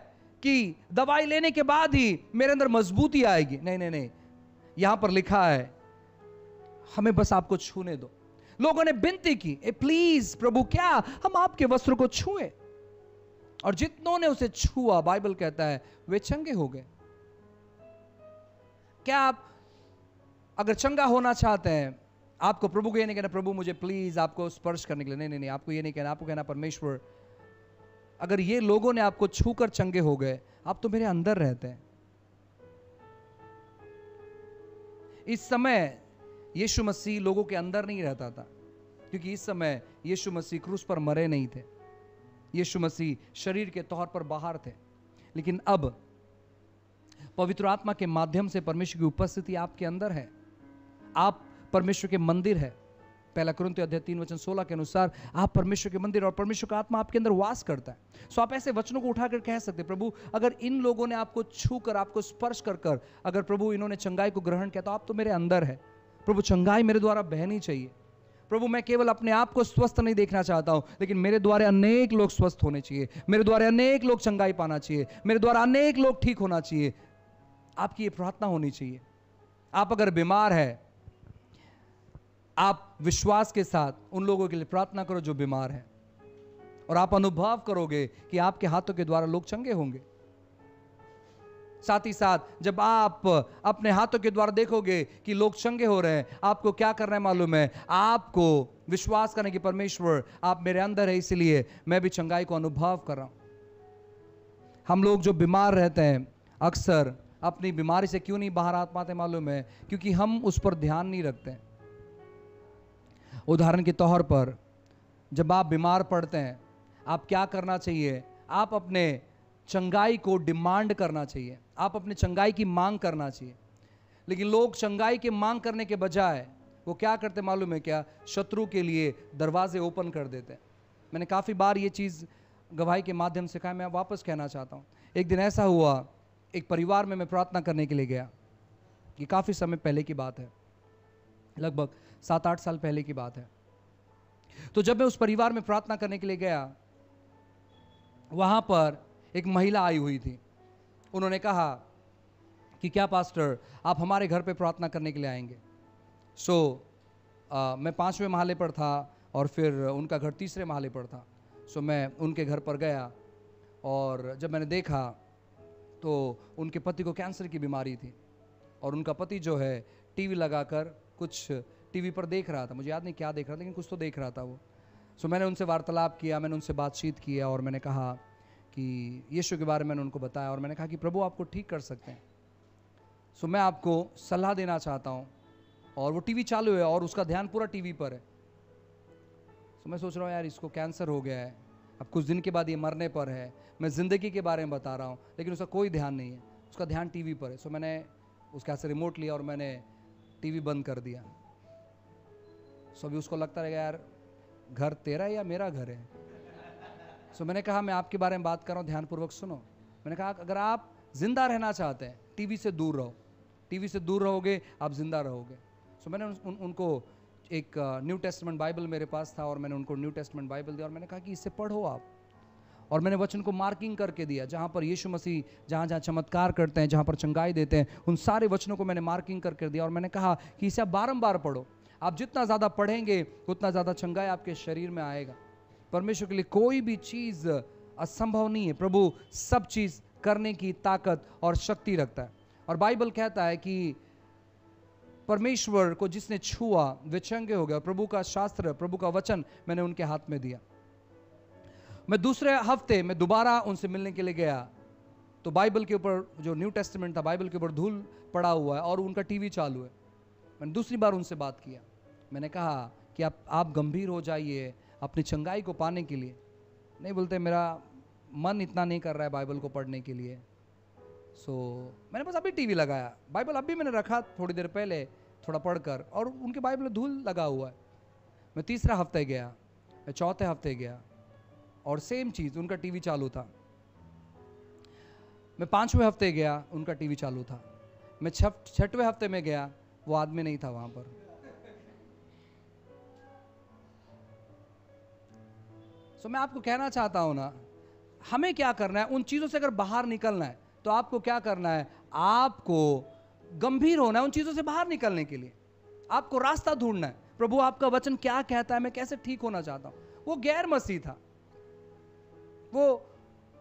कि दवाई लेने के बाद ही मेरे अंदर मजबूती आएगी, नहीं नहीं नहीं, यहां पर लिखा है हमें बस आपको छूने दो। लोगों ने विनती की, प्लीज प्रभु क्या हम आपके वस्त्र को छुए, और जितनों ने उसे छुआ बाइबल कहता है वे चंगे हो गए। क्या आप अगर चंगा होना चाहते हैं, आपको प्रभु को ये नहीं कहना प्रभु मुझे प्लीज आपको स्पर्श करने के लिए, नहीं नहीं नहीं, आपको ये नहीं कहना, आपको कहना परमेश्वर अगर ये लोगों ने आपको छूकर चंगे हो गए, आप तो मेरे अंदर रहते हैं। इस समय यीशु मसीह लोगों के अंदर नहीं रहता था, क्योंकि इस समय यीशु मसीह क्रूस पर मरे नहीं थे। यीशु मसीह शरीर के तौर पर बाहर थे। लेकिन अब पवित्र आत्मा के माध्यम से परमेश्वर की उपस्थिति आपके अंदर है। आप परमेश्वर के मंदिर है। पहला कुरिन्थियों अध्याय 3:16 के अनुसार आप परमेश्वर के मंदिर और परमेश्वर का आत्मा आपके अंदर वास करता है। सो आप ऐसे वचनों को उठाकर कह सकते हैं, प्रभु अगर इन लोगों ने आपको छू कर, आपको स्पर्श कर कर, अगर प्रभु इन्होंने चंगाई को ग्रहण किया, तो आप तो मेरे अंदर है। प्रभु चंगाई मेरे द्वारा बहनी चाहिए। प्रभु मैं केवल अपने आप को स्वस्थ नहीं देखना चाहता हूं, लेकिन मेरे द्वारा अनेक लोग स्वस्थ होने चाहिए, मेरे द्वारा अनेक लोग चंगाई पाना चाहिए, मेरे द्वारा अनेक लोग ठीक होना चाहिए। आपकी ये प्रार्थना होनी चाहिए। आप अगर बीमार है, आप विश्वास के साथ उन लोगों के लिए प्रार्थना करो जो बीमार हैं, और आप अनुभव करोगे कि आपके हाथों के द्वारा लोग चंगे होंगे। साथ ही साथ जब आप अपने हाथों के द्वारा देखोगे कि लोग चंगे हो रहे हैं, आपको क्या करना है मालूम है? आपको विश्वास करने की परमेश्वर आप मेरे अंदर है, इसलिए मैं भी चंगाई को अनुभव कर रहा हूं। हम लोग जो बीमार रहते हैं अक्सर अपनी बीमारी से क्यों नहीं बाहर आ पाते मालूम है? क्योंकि हम उस पर ध्यान नहीं रखते हैं। उदाहरण के तौर पर जब आप बीमार पड़ते हैं, आप क्या करना चाहिए? आप अपने चंगाई को डिमांड करना चाहिए, आप अपने चंगाई की मांग करना चाहिए। लेकिन लोग चंगाई की मांग करने के बजाय वो क्या करते मालूम है क्या? शत्रु के लिए दरवाजे ओपन कर देते हैं। मैंने काफ़ी बार ये चीज़ गवाही के माध्यम से कहा, मैं वापस कहना चाहता हूँ। एक दिन ऐसा हुआ, एक परिवार में मैं प्रार्थना करने के लिए गया। ये काफ़ी समय पहले की बात है, लगभग 7-8 साल पहले की बात है। तो जब मैं उस परिवार में प्रार्थना करने के लिए गया, वहां पर एक महिला आई हुई थी। उन्होंने कहा कि क्या पास्टर आप हमारे घर पे प्रार्थना करने के लिए आएंगे? मैं 5वें महले पर था और फिर उनका घर 3रे महले पर था। मैं उनके घर पर गया, और जब मैंने देखा तो उनके पति को कैंसर की बीमारी थी, और उनका पति जो है टीवी लगाकर कुछ टीवी पर देख रहा था। मुझे याद नहीं क्या देख रहा था, लेकिन कुछ तो देख रहा था वो। मैंने उनसे वार्तालाप किया, मैंने उनसे बातचीत किया, और मैंने कहा कि यीशु के बारे में मैंने उनको बताया, और मैंने कहा कि प्रभु आपको ठीक कर सकते हैं। मैं आपको सलाह देना चाहता हूँ। और वो टीवी चालू है और उसका ध्यान पूरा टीवी पर है। मैं सोच रहा हूँ यार इसको कैंसर हो गया है, अब कुछ दिन के बाद ये मरने पर है। मैं ज़िंदगी के बारे में बता रहा हूँ, लेकिन उसका कोई ध्यान नहीं है, उसका ध्यान टीवी पर है। मैंने उसके हाथ से रिमोट लिया और मैंने टीवी बंद कर दिया। अभी उसको लगता रहेगा यार घर तेरा है या मेरा घर है। मैंने कहा मैं आपके बारे में बात कर रहा हूँ, ध्यानपूर्वक सुनो। मैंने कहा अगर आप जिंदा रहना चाहते हैं, टीवी से दूर रहो। टीवी से दूर रहोगे आप जिंदा रहोगे। मैंने उनको एक न्यू टेस्टमेंट बाइबल मेरे पास था, और मैंने उनको न्यू टेस्टमेंट बाइबल दिया, और मैंने कहा कि इसे पढ़ो आप। और मैंने वचन को मार्किंग करके दिया, जहाँ पर यीशु मसीह जहाँ जहाँ चमत्कार करते हैं, जहाँ पर चंगाई देते हैं, उन सारे वचनों को मैंने मार्किंग करके दिया। और मैंने कहा कि इसे आप बारंबार पढ़ो। आप जितना ज़्यादा पढ़ेंगे उतना ज़्यादा चंगाई आपके शरीर में आएगा। परमेश्वर के लिए कोई भी चीज़ असंभव नहीं है। प्रभु सब चीज़ करने की ताकत और शक्ति रखता है। और बाइबल कहता है कि परमेश्वर को जिसने छुआ वे चंगे हो गए। प्रभु का शास्त्र, प्रभु का वचन मैंने उनके हाथ में दिया। मैं दूसरे हफ्ते में दोबारा उनसे मिलने के लिए गया, तो बाइबल के ऊपर जो न्यू टेस्टमेंट था, बाइबल के ऊपर धूल पड़ा हुआ है और उनका टीवी चालू है। मैंने दूसरी बार उनसे बात किया। मैंने कहा कि आप गंभीर हो जाइए अपनी चंगाई को पाने के लिए। नहीं, बोलते मेरा मन इतना नहीं कर रहा है बाइबल को पढ़ने के लिए। मैंने बस अभी टीवी लगाया, बाइबल अभी मैंने रखा थोड़ी देर पहले थोड़ा पढ़कर, और उनके बाइबल में धूल लगा हुआ है। मैं तीसरा हफ्ते गया, मैं चौथे हफ्ते गया और सेम चीज़, उनका टीवी चालू था। मैं 5वें हफ्ते गया, उनका टीवी चालू था। मैं 6वें हफ्ते में गया, वो आदमी नहीं था वहां पर। मैं आपको कहना चाहता हूं ना, हमें क्या करना है, उन चीज़ों से अगर बाहर निकलना है तो आपको क्या करना है? आपको गंभीर होना है उन चीज़ों से बाहर निकलने के लिए। आपको रास्ता ढूंढना है। प्रभु आपका वचन क्या कहता है, मैं कैसे ठीक होना चाहता हूं। वो गैर मसीह था, वो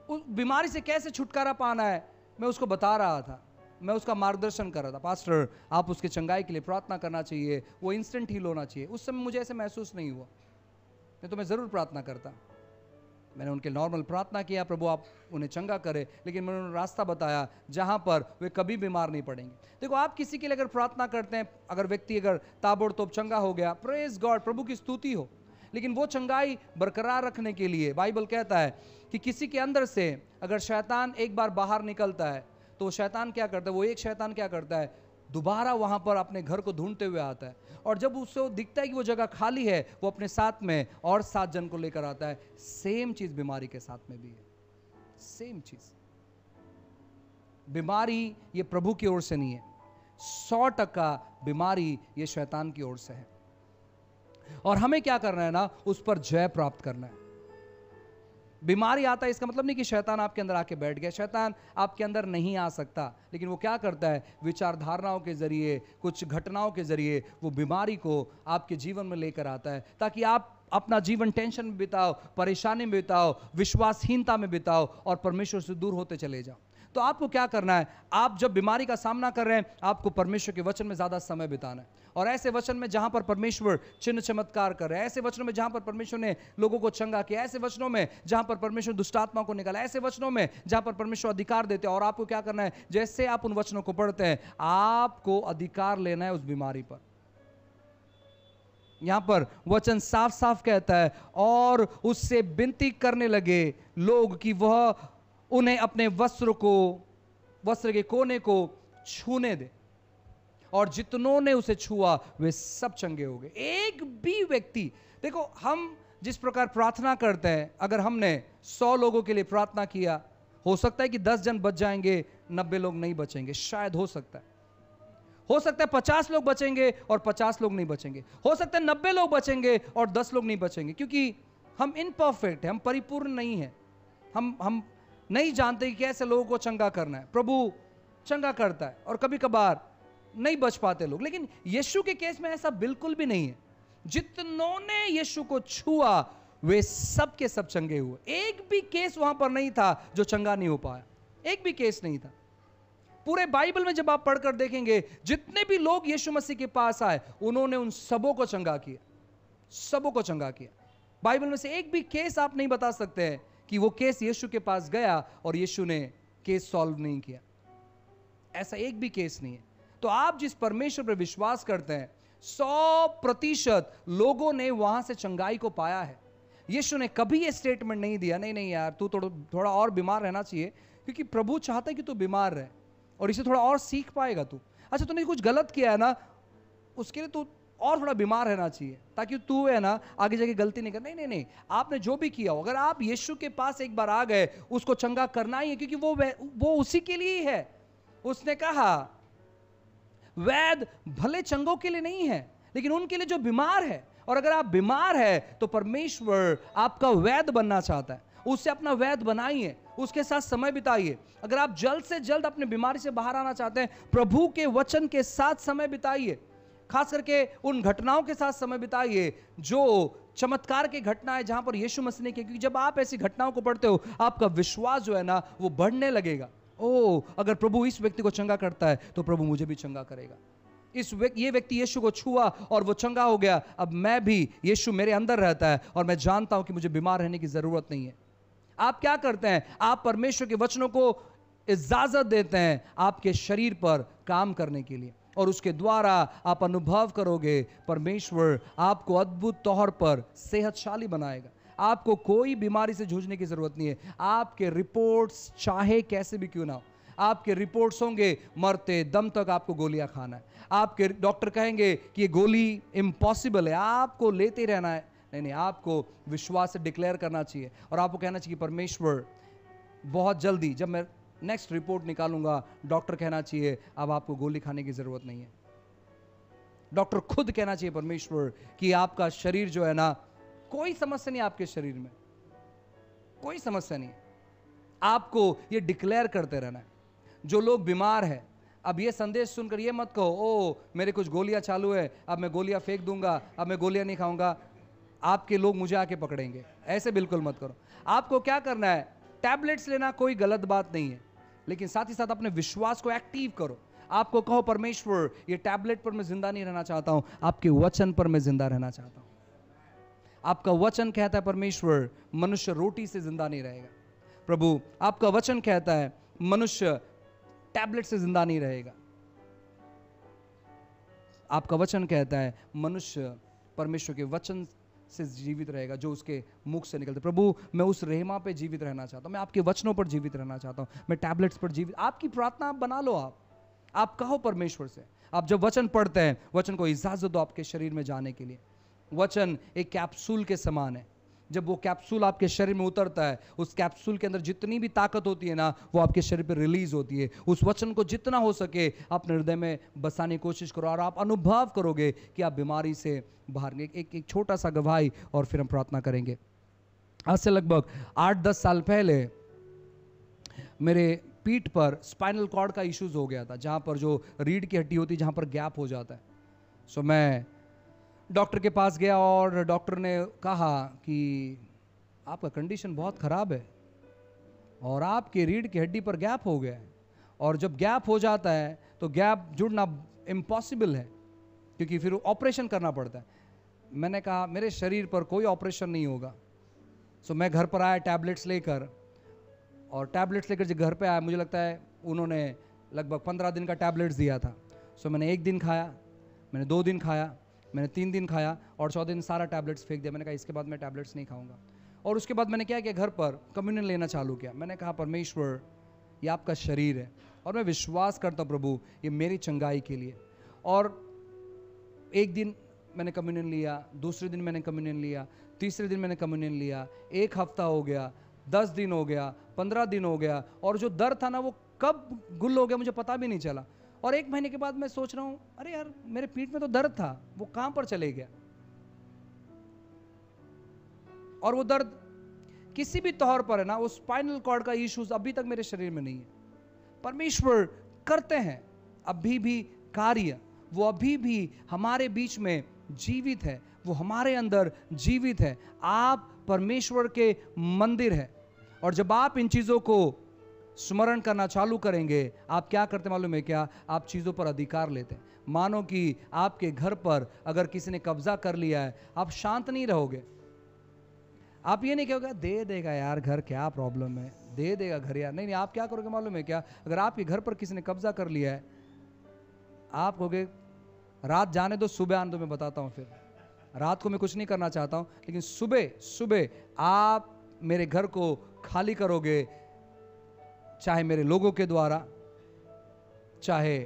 उस बीमारी से कैसे छुटकारा पाना है मैं उसको बता रहा था, मैं उसका मार्गदर्शन कर रहा था। पास्टर आप उसके चंगाई के लिए प्रार्थना करना चाहिए, वो इंस्टेंट हील होना चाहिए। उस समय मुझे ऐसे महसूस नहीं हुआ, नहीं तो मैं ज़रूर प्रार्थना करता। मैंने उनके नॉर्मल प्रार्थना किया, प्रभु आप उन्हें चंगा करे, लेकिन मैंने उन्हें रास्ता बताया जहां पर वे कभी बीमार नहीं पड़ेंगे। देखो, आप किसी के लिए अगर प्रार्थना करते हैं, अगर व्यक्ति अगर ताबड़तोड़ चंगा हो गया, प्रेज गॉड, प्रभु की स्तुति हो, लेकिन वो चंगाई बरकरार रखने के लिए बाइबल कहता है कि किसी के अंदर से अगर शैतान एक बार बाहर निकलता है तो शैतान क्या करता है, वो एक शैतान क्या करता है, दोबारा वहां पर अपने घर को ढूंढते हुए आता है, और जब उसको दिखता है कि वो जगह खाली है, वो अपने साथ में और 7 जन को लेकर आता है। सेम चीज बीमारी के साथ में भी है, सेम चीज। बीमारी ये प्रभु की ओर से नहीं है, 100% बीमारी ये शैतान की ओर से है, और हमें क्या करना है ना, उस पर जय प्राप्त करना है। बीमारी आता है इसका मतलब नहीं कि शैतान आपके अंदर आके बैठ गया, शैतान आपके अंदर नहीं आ सकता, लेकिन वो क्या करता है, विचारधाराओं के जरिए, कुछ घटनाओं के जरिए वो बीमारी को आपके जीवन में लेकर आता है, ताकि आप अपना जीवन टेंशन में बिताओ, परेशानी में बिताओ, विश्वासहीनता में बिताओ और परमेश्वर से दूर होते चले जाओ। तो आपको क्या करना है, आप जब बीमारी का सामना कर रहे हैं, आपको परमेश्वर के वचन में ज्यादा समय बिताना है, और ऐसे वचन में जहां पर परमेश्वर चिन्ह चमत्कार कर रहे हैं, ऐसे वचनों में जहां पर परमेश्वर ने लोगों को चंगा किया, ऐसे वचनों में जहां पर परमेश्वर दुष्टात्मा को निकाला, ऐसे वचनों में जहां पर परमेश्वर अधिकार देते हैं, और आपको क्या करना है, जैसे आप उन वचनों को पढ़ते हैं, आपको अधिकार लेना है उस बीमारी पर। यहां पर वचन साफ साफ कहता है, और उससे विनती करने लगे लोग कि वह उन्हें अपने वस्त्र के कोने को छूने दे, और जितनों ने उसे छुआ वे सब चंगे हो गए। एक भी व्यक्ति, देखो हम जिस प्रकार प्रार्थना करते हैं, अगर हमने 100 लोगों के लिए प्रार्थना किया, हो सकता है कि 10 जन बच जाएंगे, 90 लोग नहीं बचेंगे, शायद हो सकता है 50 लोग बचेंगे और 50 लोग नहीं बचेंगे, हो सकता है 90 लोग बचेंगे और 10 लोग नहीं बचेंगे, क्योंकि हम इनपरफेक्ट हैं, हम परिपूर्ण नहीं हैं, हम नहीं जानते कि कैसे लोगों को चंगा करना है। प्रभु चंगा करता है और कभी कभार नहीं बच पाते लोग, लेकिन यीशु के केस में ऐसा बिल्कुल भी नहीं है। जितनों ने यीशु को छुआ वे सब के सब चंगे हुए। एक भी केस वहां पर नहीं था जो चंगा नहीं हो पाया, एक भी केस नहीं था। पूरे बाइबल में जब आप पढ़कर देखेंगे, जितने भी लोग यीशु मसीह के पास आए, उन्होंने उन सबों को चंगा किया, सबों को चंगा किया। बाइबल में से एक भी केस आप नहीं बता सकते हैं कि वो केस यीशु के पास गया और यीशु ने केस सॉल्व नहीं किया, ऐसा एक भी केस नहीं है। तो आप जिस परमेश्वर पर विश्वास करते हैं, 100% लोगों ने वहां से चंगाई को पाया है। यीशु ने कभी ये स्टेटमेंट नहीं दिया, नहीं यार तू थोड़ा और बीमार रहना चाहिए, क्योंकि प्रभु चाहता है कि तू बीमार रहे और इसे थोड़ा और सीख पाएगा तू। अच्छा, तूने कुछ गलत किया है ना, उसके लिए तू और थोड़ा बीमार रहना चाहिए, ताकि तू है ना आगे जाके गलती नहीं कर। नहीं, आपने जो भी किया हो, अगर आप यीशु के पास एक बार आ गए, उसको चंगा करना ही है, क्योंकि वो उसी के लिए ही है। उसने कहा वैद भले चंगों के लिए नहीं है, लेकिन उनके लिए जो बीमार है। और अगर आप बीमार है तो परमेश्वर आपका वैद बनना चाहता है, उससे अपना वैद बनाइए, उसके साथ समय बिताइए। अगर आप जल्द से जल्द अपनी बीमारी से बाहर आना चाहते हैं, प्रभु के वचन के साथ समय बिताइए, खास करके उन घटनाओं के साथ समय बिताइए जो चमत्कार की घटना है, जहां पर यीशु मसीह ने किया। क्योंकि जब आप ऐसी घटनाओं को पढ़ते हो, आपका विश्वास जो है ना वो बढ़ने लगेगा। अगर प्रभु इस व्यक्ति को चंगा करता है तो प्रभु मुझे भी चंगा करेगा। ये व्यक्ति यीशु को छुआ और वो चंगा हो गया, अब मैं भी, यीशु मेरे अंदर रहता है और मैं जानता हूं कि मुझे बीमार रहने की जरूरत नहीं है। आप क्या करते हैं, आप परमेश्वर के वचनों को इजाजत देते हैं आपके शरीर पर काम करने के लिए, और उसके द्वारा आप अनुभव करोगे परमेश्वर आपको अद्भुत तौर पर सेहतशाली बनाएगा। आपको कोई बीमारी से जूझने की जरूरत नहीं है। आपके रिपोर्ट्स चाहे कैसे भी क्यों ना हो, आपके रिपोर्ट्स होंगे मरते दम तक आपको गोलियां खाना है, आपके डॉक्टर कहेंगे कि ये गोली इम्पॉसिबल है, आपको लेते रहना है। नहीं, आपको विश्वास से डिक्लेयर करना चाहिए और आपको कहना चाहिए परमेश्वर बहुत जल्दी जब मैं नेक्स्ट रिपोर्ट निकालूंगा, डॉक्टर कहना चाहिए अब आपको गोली खाने की जरूरत नहीं है। डॉक्टर खुद कहना चाहिए परमेश्वर कि आपका शरीर जो है ना, कोई समस्या नहीं, आपके शरीर में कोई समस्या नहीं। आपको ये डिक्लेयर करते रहना है। जो लोग बीमार है, अब ये संदेश सुनकर ये मत कहो मेरे कुछ गोलियां चालू है, अब मैं गोलियां फेंक दूंगा, अब मैं गोलियां नहीं खाऊंगा, आपके लोग मुझे आके पकड़ेंगे। ऐसे बिल्कुल मत करो। आपको क्या करना है, टैबलेट्स लेना कोई गलत बात नहीं है, लेकिन साथ ही साथ अपने विश्वास को एक्टिव करो। आपको कहो परमेश्वर ये टैबलेट पर मैं जिंदा नहीं रहना चाहता हूं, आपके वचन पर मैं जिंदा रहना चाहता हूं। आपका वचन कहता है परमेश्वर, मनुष्य रोटी से जिंदा नहीं रहेगा। प्रभु आपका वचन कहता है मनुष्य टैबलेट से जिंदा नहीं रहेगा। आपका वचन कहता है मनुष्य परमेश्वर के वचन से जीवित रहेगा जो उसके मुख से निकलते। प्रभु मैं उस रहमा पे जीवित रहना चाहता हूँ, मैं आपके वचनों पर जीवित रहना चाहता हूँ, मैं टैबलेट्स पर जीवित। आपकी प्रार्थना आप बना लो, आप कहो परमेश्वर से। आप जब वचन पढ़ते हैं, वचन को इजाजत दो आपके शरीर में जाने के लिए। वचन एक कैप्सूल के समान है, जब वो कैप्सूल आपके शरीर में उतरता है, उस कैप्सूल के अंदर जितनी भी ताकत होती है ना, वो आपके शरीर पर रिलीज होती है। उस वचन को जितना हो सके अपने हृदय में बसाने की कोशिश करो और आप अनुभव करोगे कि आप बीमारी से बाहर। एक छोटा सा गवाही और फिर हम प्रार्थना करेंगे। आज से लगभग 8-10 साल पहले मेरे पीठ पर स्पाइनल कॉर्ड का इश्यूज हो गया था, जहाँ पर जो रीढ़ की हड्डी होती है, जहाँ पर गैप हो जाता है। सो मैं डॉक्टर के पास गया और डॉक्टर ने कहा कि आपका कंडीशन बहुत ख़राब है और आपके रीढ़ की हड्डी पर गैप हो गया है, और जब गैप हो जाता है तो गैप जुड़ना इम्पॉसिबल है, क्योंकि फिर ऑपरेशन करना पड़ता है। मैंने कहा मेरे शरीर पर कोई ऑपरेशन नहीं होगा। सो मैं घर पर आया टैबलेट्स लेकर, और टैबलेट्स लेकर जब घर पे आया, मुझे लगता है उन्होंने लगभग 15 दिन का टैबलेट्स दिया था। सो मैंने 1 दिन खाया, मैंने 2 दिन खाया, मैंने 3 दिन खाया, और 14 दिन सारा टैबलेट्स फेंक दिया। मैंने कहा इसके बाद मैं टैबलेट्स नहीं खाऊंगा। और उसके बाद मैंने क्या किया, घर पर कम्युनियन लेना चालू किया। मैंने कहा परमेश्वर ये आपका शरीर है और मैं विश्वास करता हूँ प्रभु ये मेरी चंगाई के लिए। और 1 दिन मैंने कम्युनियन लिया, दूसरे दिन मैंने कम्युनियन लिया, तीसरे दिन मैंने कम्युनियन लिया, 1 हफ्ता हो गया, 10 दिन हो गया, 15 दिन हो गया, और जो दर्द था ना वो कब गुल हो गया मुझे पता भी नहीं चला। और 1 महीने के बाद मैं सोच रहा हूँ अरे यार मेरे पीठ में तो दर्द था, वो कहां पर चले गया। और वो दर्द किसी भी तौर पर है ना, वो स्पाइनल कॉर्ड का इश्यूज अभी तक मेरे शरीर में नहीं है। परमेश्वर करते हैं अभी भी कार्य, वो अभी भी हमारे बीच में जीवित है, वो हमारे अंदर जीवित है। आप परमेश्वर के मंदिर है, और जब आप इन चीजों को स्मरण करना चालू करेंगे, आप क्या करते मालूम है क्या, आप चीजों पर अधिकार लेते हैं। मानो कि आपके घर पर अगर किसी ने कब्जा कर लिया है, आप शांत नहीं रहोगे। आप ये नहीं कहोगे दे देगा यार घर, क्या प्रॉब्लम है, दे देगा घर यार। नहीं, आप क्या करोगे मालूम है क्या, अगर आपके घर पर किसी ने कब्जा कर लिया है, आप कहोगे रात जाने दो, सुबह आने दो, मैं बताता हूँ। फिर रात को मैं कुछ नहीं करना चाहता हूँ, लेकिन सुबह सुबह आप मेरे घर को खाली करोगे, चाहे मेरे लोगों के द्वारा, चाहे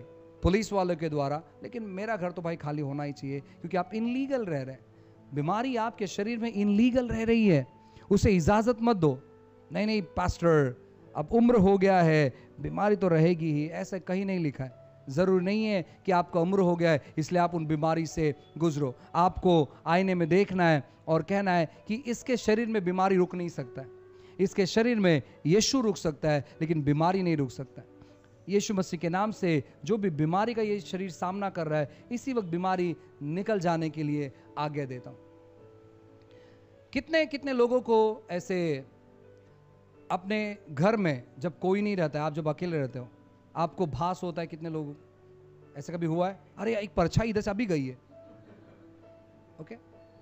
पुलिस वालों के द्वारा, लेकिन मेरा घर तो भाई खाली होना ही चाहिए, क्योंकि आप इनलीगल रह रहे हैं। बीमारी आपके शरीर में इनलीगल रह रही है, उसे इजाजत मत दो। नहीं नहीं पास्टर अब उम्र हो गया है, बीमारी तो रहेगी ही, ऐसा कहीं नहीं लिखा है। जरूरी नहीं है कि आपका उम्र हो गया है इसलिए आप उन बीमारी से गुजरो। आपको आईने में देखना है और कहना है कि इसके शरीर में बीमारी रुक नहीं सकता है, इसके शरीर में यीशु रुक सकता है लेकिन बीमारी नहीं रुक सकता। यीशु मसीह के नाम से जो भी बीमारी का ये शरीर सामना कर रहा है, इसी वक्त बीमारी निकल जाने के लिए आज्ञा देता हूं। कितने कितने लोगों को ऐसे अपने घर में जब कोई नहीं रहता है, आप जब अकेले रहते हो, आपको भास होता है, कितने लोग ऐसा कभी हुआ है, अरे एक परछाई इधर से अभी गई है। ओके,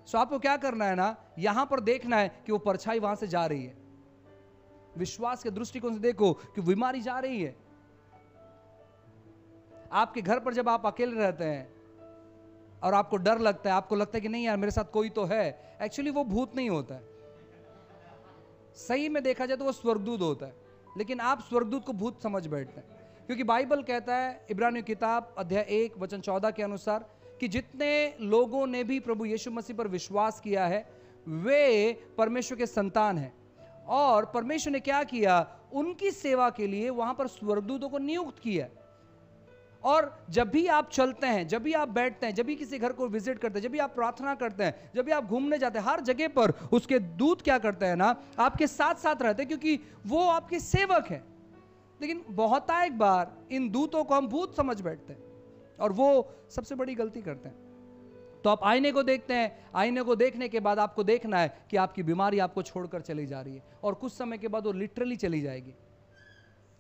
सो आपको क्या करना है ना, यहां पर देखना है कि वो परछाई वहां से जा रही है। विश्वास के दृष्टिकोण से देखो कि बीमारी जा रही है। आपके घर पर जब आप अकेले रहते हैं और आपको डर लगता है, आपको लगता है कि नहीं यार मेरे साथ कोई तो है, एक्चुअली वो भूत नहीं होता है। सही में देखा जाए तो वो स्वर्गदूत होता है, लेकिन आप स्वर्गदूत को भूत समझ बैठते हैं, क्योंकि बाइबल कहता है इब्रानियों किताब अध्याय 1 वचन 14 के अनुसार कि जितने लोगों ने भी प्रभु यीशु मसीह पर विश्वास किया है वे परमेश्वर के संतान हैं। और परमेश्वर ने क्या किया, उनकी सेवा के लिए वहां पर स्वर्गदूतों को नियुक्त किया। और जब भी आप चलते हैं, जब भी आप बैठते हैं, जब भी किसी घर को विजिट करते हैं, जब भी आप प्रार्थना करते हैं, जब भी आप घूमने जाते हैं, हर जगह पर उसके दूत क्या करते हैं ना, आपके साथ साथ रहते हैं, क्योंकि वो आपके सेवक हैं। लेकिन बहुतायत बार इन दूतों को हम भूत समझ बैठते हैं और वो सबसे बड़ी गलती करते हैं। तो आप आईने को देखते हैं, आईने को देखने के बाद आपको देखना है कि आपकी बीमारी आपको छोड़कर चली जा रही है, और कुछ समय के बाद वो लिटरली चली जाएगी।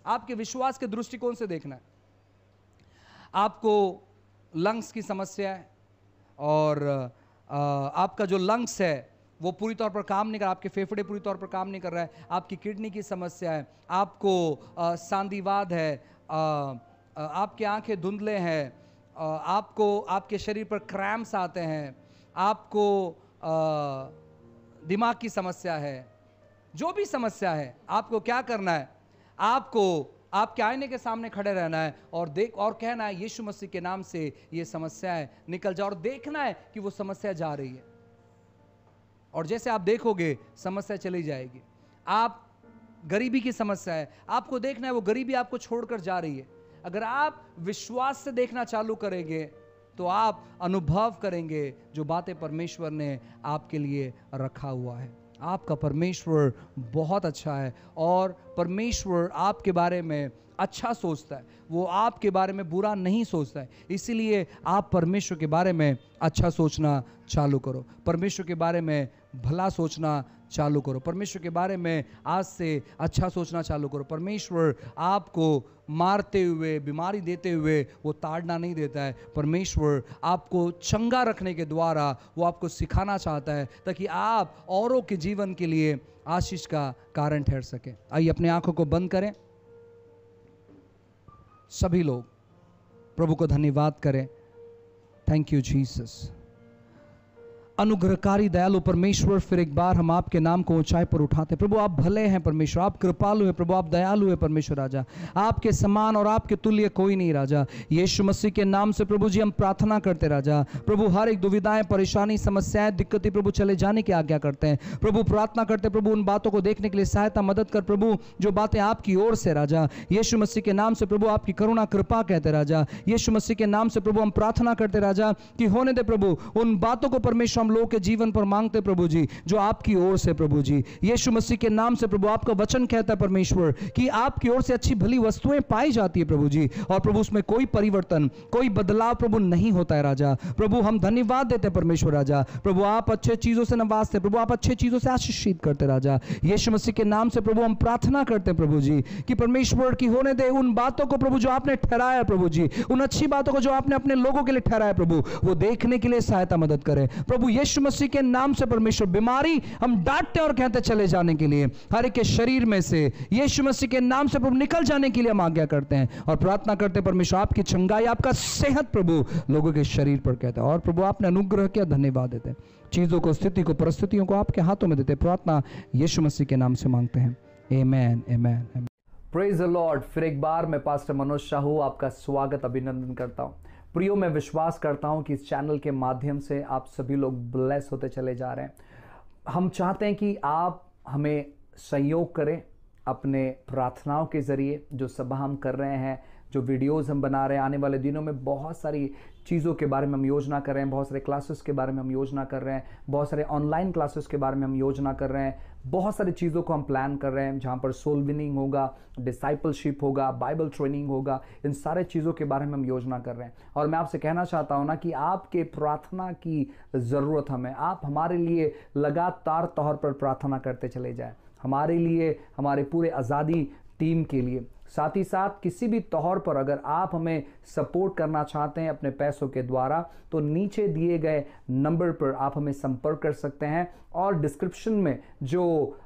आपके विश्वास के दृष्टिकोण से देखना है। आपको लंग्स की समस्या है और आपका जो लंग्स है वो पूरी तौर पर काम नहीं कर रहा, आपके फेफड़े पूरी तौर पर काम नहीं कर रहा है, आपकी किडनी की समस्या है, आपको सांधिवाद है, आपकी आंखें धुंधले हैं, आपको आपके शरीर पर क्रैम्प्स आते हैं, आपको दिमाग की समस्या है, जो भी समस्या है, आपको क्या करना है? आपको आपके आईने के सामने खड़े रहना है और कहना है यीशु मसीह के नाम से ये समस्या है निकल जाओ, और देखना है कि वो समस्या जा रही है, और जैसे आप देखोगे समस्या चली जाएगी। आप गरीबी की समस्या है, आपको देखना है वो गरीबी आपको छोड़कर जा रही है। अगर आप विश्वास से देखना चालू करेंगे तो आप अनुभव करेंगे जो बातें परमेश्वर ने आपके लिए रखा हुआ है। आपका परमेश्वर बहुत अच्छा है और परमेश्वर आपके बारे में अच्छा सोचता है, वो आपके बारे में बुरा नहीं सोचता है। इसीलिए आप परमेश्वर के बारे में अच्छा सोचना चालू करो, परमेश्वर के बारे में भला सोचना चालू करो, परमेश्वर के बारे में आज से अच्छा सोचना चालू करो। परमेश्वर आपको मारते हुए, बीमारी देते हुए वो ताड़ना नहीं देता है। परमेश्वर आपको चंगा रखने के द्वारा वो आपको सिखाना चाहता है ताकि आप औरों के जीवन के लिए आशीष का कारण ठहर सके। आइए अपनी आंखों को बंद करें, सभी लोग प्रभु को धन्यवाद करें। Thank you Jesus. अनुग्रहकारी दयालु परमेश्वर, फिर एक बार हम आपके नाम को ऊंचाई पर उठाते हैं। प्रभु आप भले हैं परमेश्वर, आप कृपालु हैं प्रभु, आप दयालु हैं परमेश्वर राजा, आपके समान और आपके तुल्य कोई नहीं राजा। यीशु मसीह के नाम से प्रभु जी हम प्रार्थना करते राजा। प्रभु हर एक दुविधाएं, परेशानी, समस्याएं, दिक्कतें प्रभु चले जाने की आज्ञा करते हैं। प्रभु प्रार्थना करते प्रभु उन बातों को देखने के लिए सहायता मदद कर प्रभु, जो बातें आपकी ओर से राजा। यीशु मसीह के नाम से प्रभु आपकी करुणा कृपा कहते राजा। यीशु मसीह के नाम से प्रभु हम प्रार्थना करते राजा कि होने दे प्रभु उन बातों को परमेश्वर हम लोगों के जीवन पर मांगते प्रभु जी जो आपकी ओर से प्रभु जी। यीशु मसीह के नाम से प्रभु आपका वचन कहता है परमेश्वर कि आपकी ओर से अच्छी भली वस्तुएं पाई जाती है प्रभु जी, और प्रभु उसमें कोई परिवर्तन, कोई बदलाव प्रभु नहीं होता है राजा। प्रभु हम धन्यवाद देते हैं परमेश्वर राजा। प्रभु आप अच्छे चीजों से नवाजते प्रभु, आप अच्छे चीजों से आशीषित करते राजा। यीशु मसीह के नाम से प्रभु हम प्रार्थना करते हैं प्रभु जी कि परमेश्वर की होने दे उन बातों को प्रभु जो आपने ठहराया प्रभु जी, उन अच्छी बातों को जो आपने अपने लोगों के लिए ठहराया प्रभु, वो देखने के लिए सहायता मदद करें प्रभु। यीशु मसीह के नाम से परमेश्वर बीमारी हम डांटते और कहते चले जाने के लिए हर एक के शरीर में से यीशु मसीह के नाम से प्रभु निकल जाने के लिए हम आज्ञा करते हैं और प्रार्थना करते हैं परमेश्वर आपकी चंगाई, आपका सेहत प्रभु लोगों के शरीर पर कहते हैं। और प्रभु आपने अनुग्रह किया, धन्यवाद देते हैं। चीजों को, स्थिति को, परिस्थितियों को आपके हाथों में देते हैं। प्रार्थना यीशु मसीह के नाम से मांगते हैं, आमेन आमेन। Praise the lord. फिर एक बार मैं पास्टर मनोज शाहू आपका स्वागत, अभिनंदन करता हूं। प्रियो, मैं विश्वास करता हूं कि इस चैनल के माध्यम से आप सभी लोग ब्लेस होते चले जा रहे हैं। हम चाहते हैं कि आप हमें सहयोग करें अपने प्रार्थनाओं के ज़रिए। जो सभा हम कर रहे हैं, जो वीडियोस हम बना रहे हैं, आने वाले दिनों में बहुत सारी चीज़ों के बारे में हम योजना कर रहे हैं, बहुत सारे क्लासेस के बारे में हम योजना कर रहे हैं, बहुत सारे ऑनलाइन क्लासेस के बारे में हम योजना कर रहे हैं, बहुत सारी चीज़ों को हम प्लान कर रहे हैं जहाँ पर सोल विनिंग होगा, डिसाइपलशिप होगा, बाइबल ट्रेनिंग होगा। इन सारे चीज़ों के बारे में हम योजना कर रहे हैं। और मैं आपसे कहना चाहता हूँ ना कि आपके प्रार्थना की ज़रूरत हमें, आप हमारे लिए लगातार तौर पर प्रार्थना करते चले जाएं, हमारे लिए, हमारे पूरे आज़ादी टीम के लिए। साथ ही साथ किसी भी तौर पर अगर आप हमें सपोर्ट करना चाहते हैं अपने पैसों के द्वारा, तो नीचे दिए गए नंबर पर आप हमें संपर्क कर सकते हैं और डिस्क्रिप्शन में जो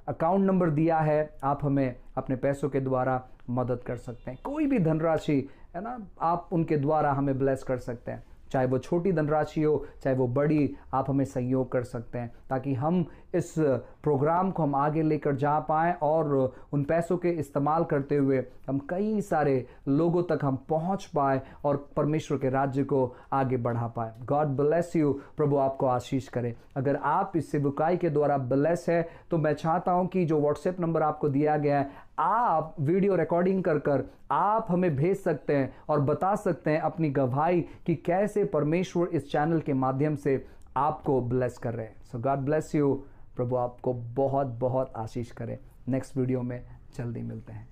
अकाउंट नंबर दिया है आप हमें अपने पैसों के द्वारा मदद कर सकते हैं। कोई भी धनराशि है ना, आप उनके द्वारा हमें ब्लेस कर सकते हैं, चाहे वो छोटी धनराशि हो चाहे वो बड़ी, आप हमें सहयोग कर सकते हैं ताकि हम इस प्रोग्राम को हम आगे लेकर जा पाएँ और उन पैसों के इस्तेमाल करते हुए हम कई सारे लोगों तक हम पहुंच पाए और परमेश्वर के राज्य को आगे बढ़ा पाए। God bless you. प्रभु आपको आशीष करे। अगर आप इस सेवकाई के द्वारा ब्लेस है तो मैं चाहता हूं कि जो व्हाट्सएप नंबर आपको दिया गया है, आप वीडियो रिकॉर्डिंग कर आप हमें भेज सकते हैं और बता सकते हैं अपनी गवाही कि कैसे परमेश्वर इस चैनल के माध्यम से आपको ब्लेस कर रहे हैं। सो गॉड ब्लेस यू। प्रभु आपको बहुत बहुत आशीष करे। नेक्स्ट वीडियो में जल्दी मिलते हैं।